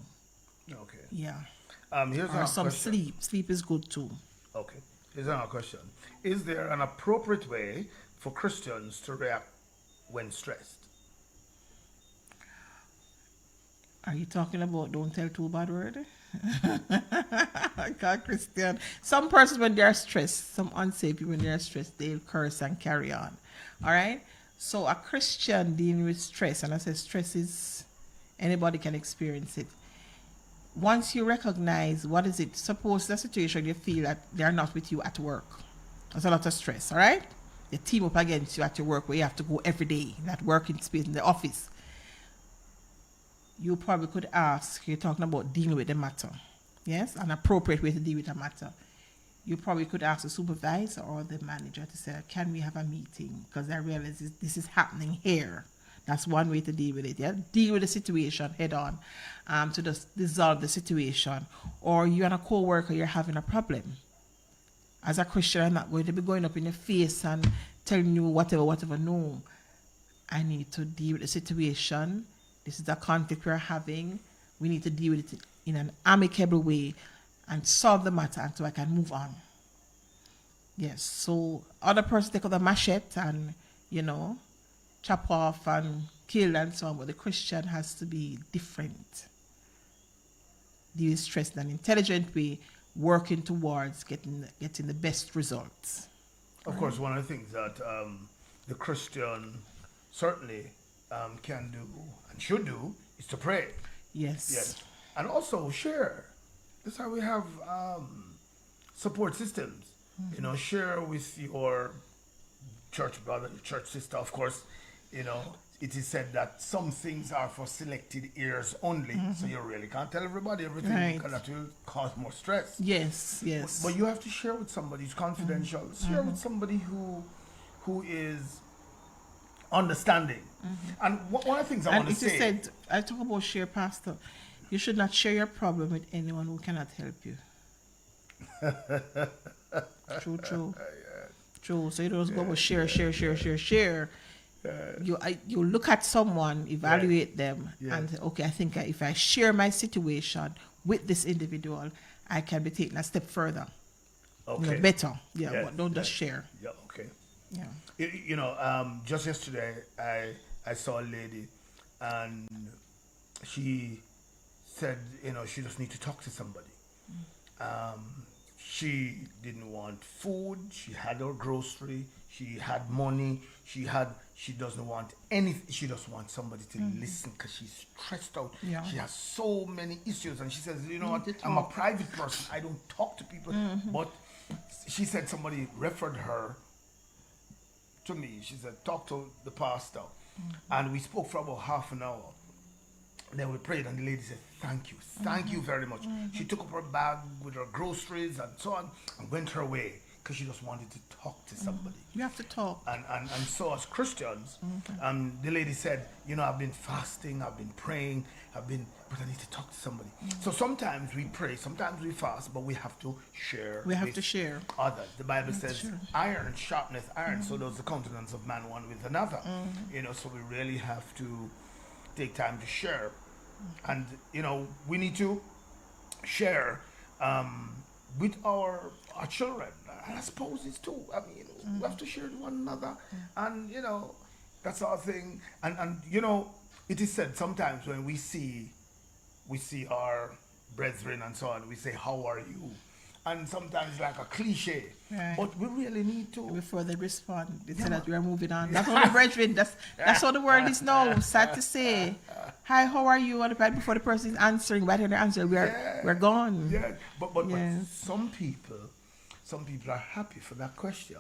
Speaker 1: Okay.
Speaker 2: Yeah.
Speaker 1: Here's
Speaker 2: or some
Speaker 1: question.
Speaker 2: sleep. Sleep is good too.
Speaker 1: Okay. Here's another question. Is there an appropriate way for Christians to react when stressed?
Speaker 2: Are you talking about don't tell too bad word? God, Christian. Some persons when they are stressed, some unsafe people when they are stressed, they'll curse and carry on. All right? So a Christian dealing with stress, and I say stress is, anybody can experience it. Once you recognize what is it, suppose the situation you feel that they're not with you at work. There's a lot of stress, all right? They team up against you at your work where you have to go every day, in that working space, in the office. You probably could ask, you're talking about dealing with the matter. Yes? An appropriate way to deal with the matter. You probably could ask the supervisor or the manager to say, can we have a meeting? Because I realize this is happening here. That's one way to deal with it. Yeah? Deal with the situation head on to just dissolve the situation. Or you and a co-worker, you're having a problem. As a Christian, I'm not going to be going up in your face and telling you whatever. No. I need to deal with the situation. This is a conflict we're having. We need to deal with it in an amicable way and solve the matter until I can move on. Yes, so other person take out the machete and, chop off and kill and so on, but the Christian has to be different. Deal with stress in an intelligent way, working towards getting the best results.
Speaker 1: Of course, one of the things that the Christian certainly can do and should do is to pray.
Speaker 2: Yes.
Speaker 1: And also share. That's how we have support systems.
Speaker 2: Mm-hmm.
Speaker 1: Share with your church brother, your church sister, of course. It is said that some things are for selected ears only. Mm-hmm. So you really can't tell everybody everything, right, because that will cause more stress.
Speaker 2: Yes.
Speaker 1: But you have to share with somebody who's confidential. Mm-hmm. Share with somebody who is understanding. Mm-hmm. And one of the things I want to say...
Speaker 2: said, I talk about share, Pastor. You should not share your problem with anyone who cannot help you. True. True. So you don't go about share. You look at someone, evaluate them, and okay, I think if I share my situation with this individual, I can be taken a step further. Okay. Better. Yeah, but don't just share.
Speaker 1: Yeah, okay.
Speaker 2: Yeah.
Speaker 1: Just yesterday, I saw a lady, and she said, she just need to talk to somebody. She didn't want food. She had her grocery. She had money. She doesn't want anything. She just wants somebody to listen because she's stressed out. Yeah. She has so many issues, and she says, what? I'm a private person. I don't talk to people. Mm-hmm. But she said somebody referred her to me. She said, talk to the pastor. Mm-hmm. And we spoke for about half an hour. Then we prayed, and the lady said, thank you very much. Mm-hmm. She took up her bag with her groceries and so on and went her way because she just wanted to talk to somebody.
Speaker 2: You have to talk.
Speaker 1: And so as Christians, the lady said, I've been fasting, I've been praying, but I need to talk to somebody. Mm-hmm. So sometimes we pray, sometimes we fast, but we have to share.
Speaker 2: We have to share.
Speaker 1: Others. The Bible says, iron sharpeneth iron, so does the countenance of man one with another. Mm-hmm. So we really have to take time to share. And we need to share with our children, and I suppose it's too. I mean, we have to share with one another, and that sort of thing. And it is said sometimes when we see our brethren and so on, we say, "How are you?" And sometimes like a cliche, right. But we really need to. Before
Speaker 2: they respond, they say that we are moving on. That's all the brethren. That's how the world is now. Sad to say. hi, how are you? And right before the person is answering, right in the answer, we're gone.
Speaker 1: Yeah, but
Speaker 2: Yes.
Speaker 1: some people are happy for that question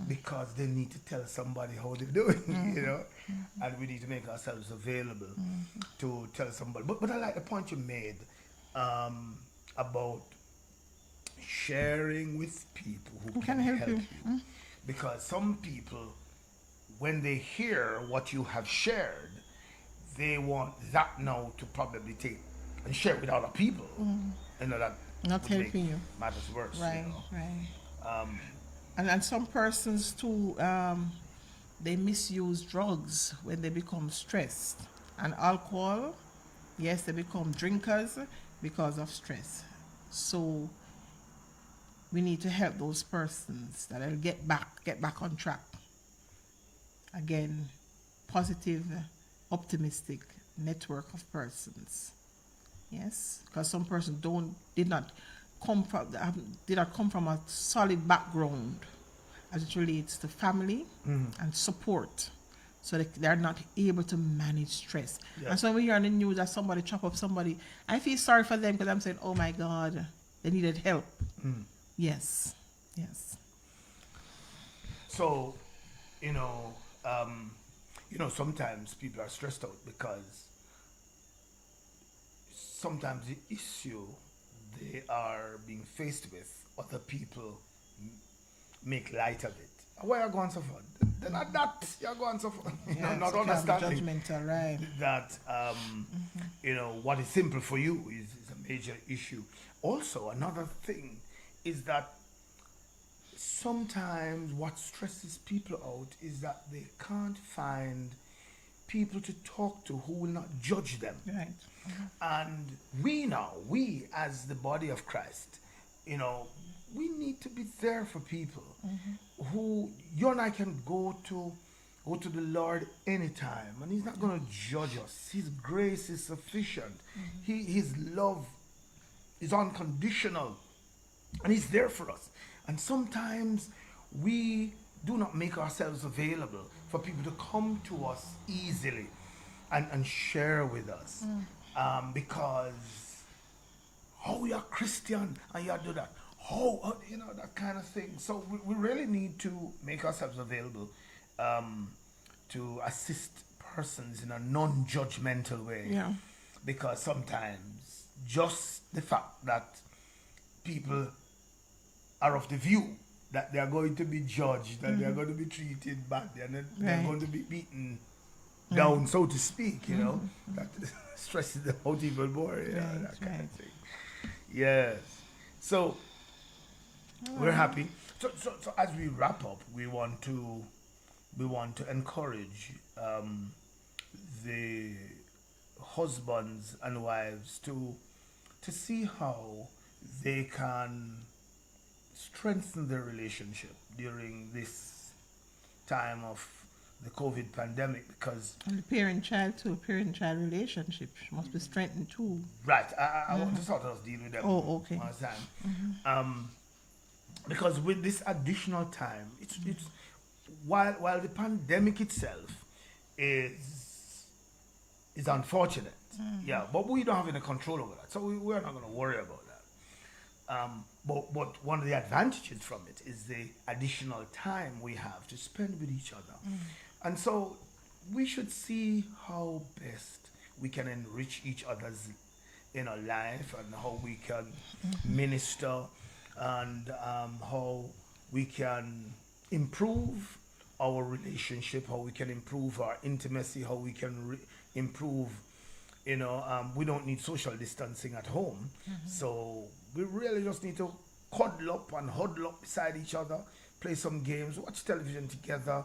Speaker 1: because they need to tell somebody how they're doing, you know, and we need to make ourselves available to tell somebody. But I like the point you made about sharing with people who
Speaker 2: Who
Speaker 1: can
Speaker 2: can help
Speaker 1: help
Speaker 2: you?
Speaker 1: you, because some people, when they hear what you have shared, they want that now to probably take and share with other people. You know, that
Speaker 2: Not
Speaker 1: would make
Speaker 2: helping you.
Speaker 1: matters worse, you
Speaker 2: Right,
Speaker 1: know.
Speaker 2: right. And some persons too, they misuse drugs when they become stressed. And alcohol, yes, they become drinkers because of stress. So we need to help those persons that will get back on track. Again, positive, optimistic network of persons. Yes, because some persons did not come from a solid background as it relates to family and support, so they're not able to manage stress.
Speaker 1: Yeah.
Speaker 2: And so when we hear on the news that somebody chop up somebody, I feel sorry for them because I'm saying, oh my God, they needed help. Yes, yes.
Speaker 1: So, you know, sometimes people are stressed out because sometimes the issue they are being faced with, other people make light of it. Why are you going so far? They're not that. You're going so far.
Speaker 2: Yeah,
Speaker 1: Not
Speaker 2: so can't be
Speaker 1: understanding
Speaker 2: judgmental, right?
Speaker 1: that what is simple for you is a major issue. Also, another thing is that sometimes what stresses people out is that they can't find people to talk to who will not judge them.
Speaker 2: Right.
Speaker 1: And we as the body of Christ, we need to be there for people who you and I can go to the Lord anytime, and He's not going to judge us. His grace is sufficient. His love is unconditional, and He's there for us. And sometimes we do not make ourselves available for people to come to us easily and share with us, because how you're Christian and you do that, that kind of thing. So we really need to make ourselves available to assist persons in a non-judgmental way,
Speaker 2: Yeah.
Speaker 1: because sometimes just the fact that people are of the view that they are going to be judged, that they are going to be treated badly, and that they're
Speaker 2: Right.
Speaker 1: going to be beaten down, so to speak, that stresses them out even more,
Speaker 2: Right,
Speaker 1: that kind
Speaker 2: right.
Speaker 1: of thing. Yes. So we're happy. So as we wrap up, we want to encourage the husbands and wives to see how they can strengthen their relationship during this time of the COVID pandemic, because
Speaker 2: And the parent-child too, parent-child relationship must be strengthened too.
Speaker 1: right, I want to sort of deal with them
Speaker 2: Oh, okay.
Speaker 1: one time. Because with this additional time, it's while the pandemic itself is unfortunate, yeah, but we don't have any control over that, so we're not going to worry about that. But one of the advantages from it is the additional time we have to spend with each other. And so we should see how best we can enrich each other's life, and how we can minister, and how we can improve our relationship, how we can improve our intimacy, how we can improve, we don't need social distancing at home. So we really just need to cuddle up and huddle up beside each other, play some games, watch television together,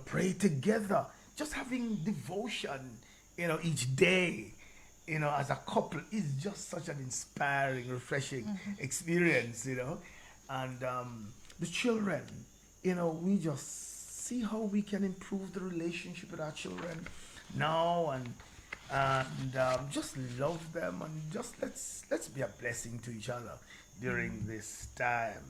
Speaker 1: pray together. Just having devotion, each day, as a couple is just such an inspiring, refreshing experience, And the children, we just see how we can improve the relationship with our children now, and just love them, and just let's be a blessing to each other during this time,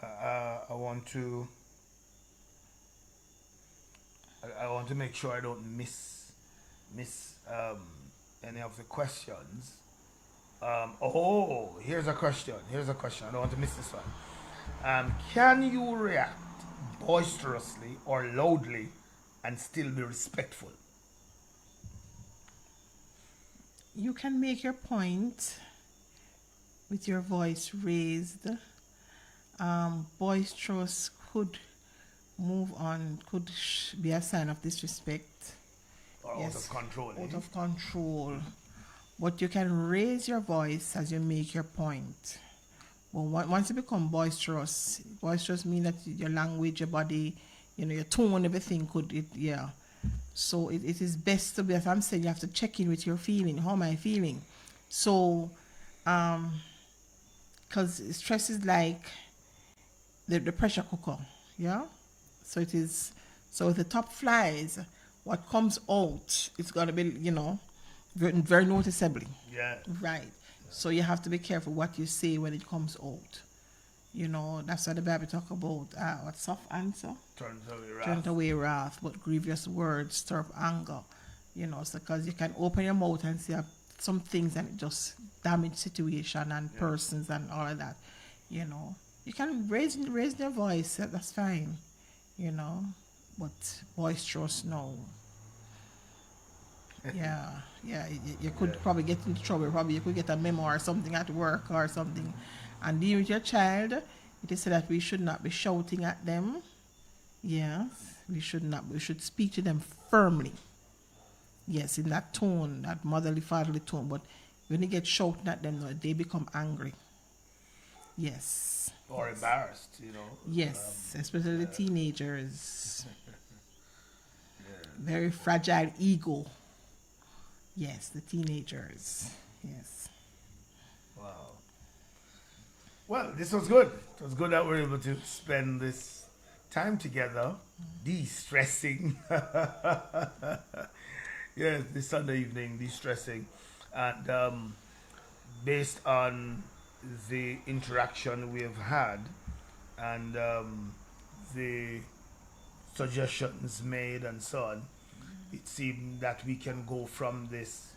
Speaker 1: I want to I want to make sure I don't miss any of the questions. Here's a question. I don't want to miss this one. Can you react boisterously or loudly and still be respectful?
Speaker 2: You can make your point with your voice raised. Boisterous could move on, could be a sign of disrespect.
Speaker 1: Or out of control?
Speaker 2: Out of control. But you can raise your voice as you make your point. But once you become boisterous means that your language, your body, your tone, everything yeah. So it is best to be, as I'm saying, you have to check in with your feeling. How am I feeling? So, because stress is like the pressure cooker, yeah? So it is, so if the top flies, what comes out, it's going to be, very, very noticeably.
Speaker 1: Yeah.
Speaker 2: Right. So you have to be careful what you say when it comes out. That's what the Bible talk about. What soft answer? Turns away wrath, but grievous words stir up anger. So because you can open your mouth and say some things and it just damage situation and persons and all of that. You can raise your voice. That's fine. But boisterous, no. Yeah. You could probably get into trouble. Probably you could get a memo or something at work or something. And dealing with your child, it is said that we should not be shouting at them. Yes, we should not. We should speak to them firmly. Yes, in that tone, that motherly, fatherly tone. But when you get shouting at them, they become angry. Yes.
Speaker 1: Or embarrassed,
Speaker 2: Yes, especially the teenagers. Very fragile ego. Yes, the teenagers. Yes.
Speaker 1: Wow. Well, this was good. It was good that we were able to spend this time together, de-stressing. Yes, this Sunday evening, de-stressing. And based on the interaction we have had and the suggestions made and so on, it seemed that we can go from this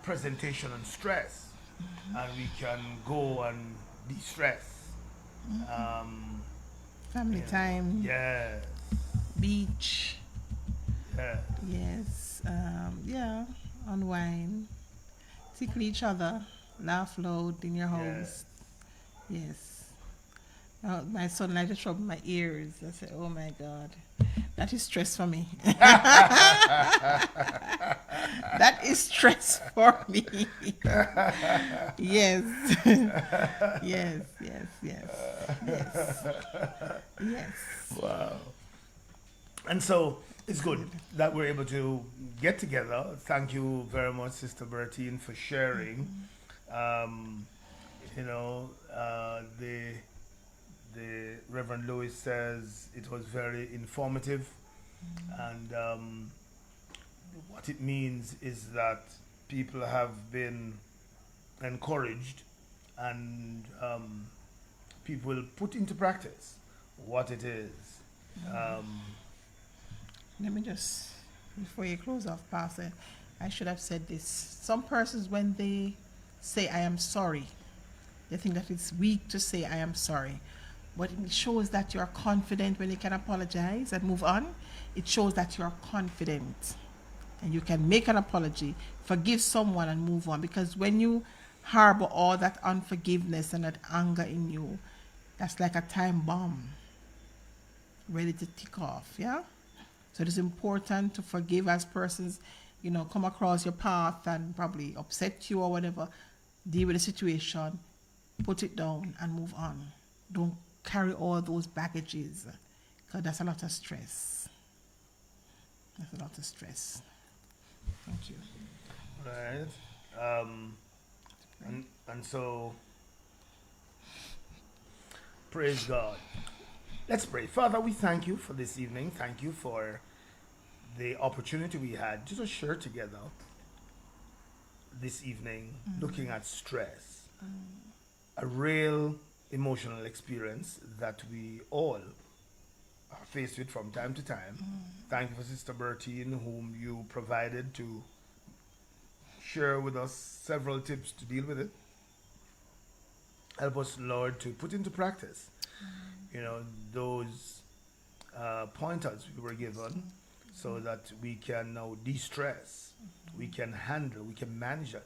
Speaker 1: presentation on stress and we can go and de-stress.
Speaker 2: Family time.
Speaker 1: Yeah.
Speaker 2: Beach.
Speaker 1: Yeah.
Speaker 2: Yes. Unwind. Tickle each other. Laugh loud in your house. Yes. My son likes to trouble my ears. I say, oh my God. That is stress for me. That is stress for me. Yes. Yes.
Speaker 1: Wow. And so it's good that we're able to get together. Thank you very much, Sister Burtine, for sharing. The Reverend Lewis says it was very informative, and what it means is that people have been encouraged and people will put into practice what it is.
Speaker 2: Let me just, before you close off, Pastor, I should have said this. Some persons, when they say, I am sorry, they think that it's weak to say, I am sorry. But it shows that you're confident when you can apologize and move on. It shows that you're confident and you can make an apology, forgive someone and move on. Because when you harbor all that unforgiveness and that anger in you, that's like a time bomb ready to tick off, yeah? So it is important to forgive as persons, come across your path and probably upset you or whatever. Deal with the situation, put it down and move on. Don't carry all those baggages, because that's a lot of stress. That's a lot of stress. Thank you.
Speaker 1: Right. And so, praise God. Let's pray. Father, we thank you for this evening. Thank you for the opportunity we had to just share together this evening, looking at stress. A real emotional experience that we all are faced with from time to time. Thank you for Sister Burtine, whom you provided to share with us several tips to deal with it. Help us, Lord, to put into practice, those pointers we were given, so that we can now de-stress, we can handle, we can manage it.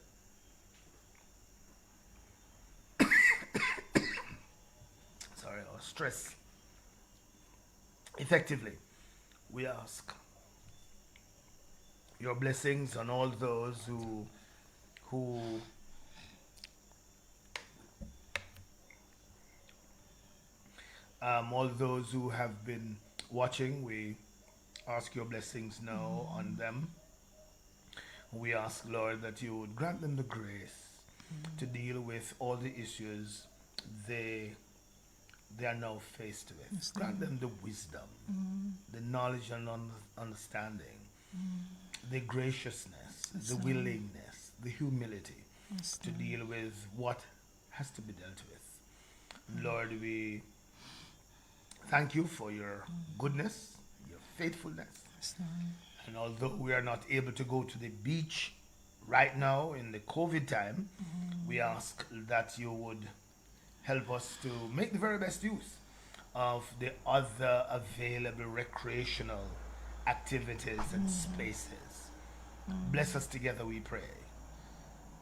Speaker 1: Sorry, or stress effectively. We ask your blessings on all those who all those who have been watching. We ask your blessings now on them. We ask, Lord, that you would grant them the grace to deal with all the issues they are now faced with.
Speaker 2: Yes,
Speaker 1: grant them the wisdom, the knowledge and understanding, the graciousness, the willingness, the humility to deal with what has to be dealt with. Lord, we thank you for your goodness, your faithfulness. And although we are not able to go to the beach right now in the COVID time, we ask that you would help us to make the very best use of the other available recreational activities and spaces. Bless us together, we pray.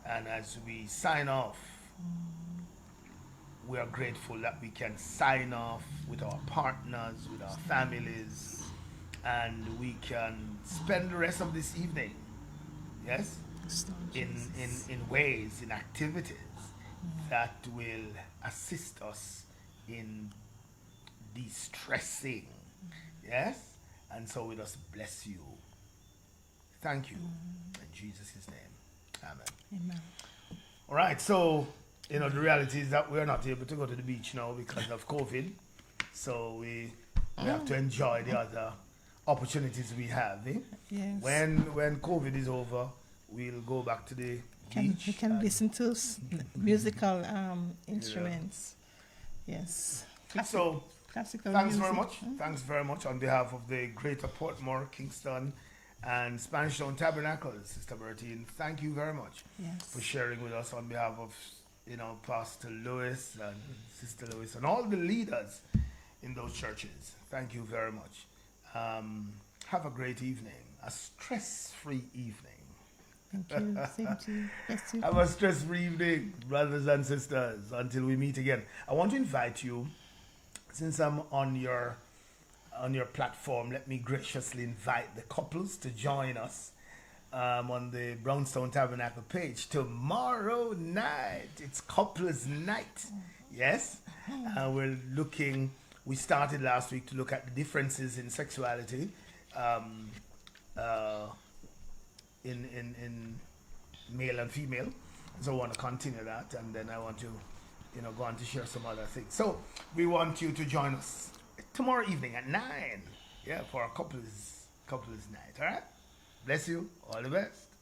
Speaker 1: And as we sign off, we are grateful that we can sign off with our partners, with our families, and we can spend the rest of this evening, yes, in ways, in activities that will assist us in de-stressing, yes. And so we just bless you. Thank you in Jesus' name. Amen. All right, so the reality is that we're not able to go to the beach now because of COVID, so we have to enjoy the other opportunities we have.
Speaker 2: Yes.
Speaker 1: When COVID is over, we'll go back to the beach.
Speaker 2: We can listen to musical instruments. Yes.
Speaker 1: So
Speaker 2: classical
Speaker 1: thanks
Speaker 2: music.
Speaker 1: very much. Thanks very much on behalf of the Greater Portmore, Kingston, and Spanish Town Tabernacle, Sister Burtine. Thank you very much for sharing with us on behalf of Pastor Lewis and Sister Lewis and all the leaders in those churches. Thank you very much. Have a great evening, a stress-free evening.
Speaker 2: Thank you. Same to you. Bless you.
Speaker 1: Have a stress-free evening, brothers and sisters, until we meet again. I want to invite you, since I'm on your platform, let me graciously invite the couples to join us on the Brownstone Tabernacle page tomorrow night. It's couples night. Yes, we started last week to look at the differences in sexuality in male and female. So I want to continue that, and then I want to go on to share some other things. So we want you to join us tomorrow evening at 9, for a couples night. All right, bless you, all the best.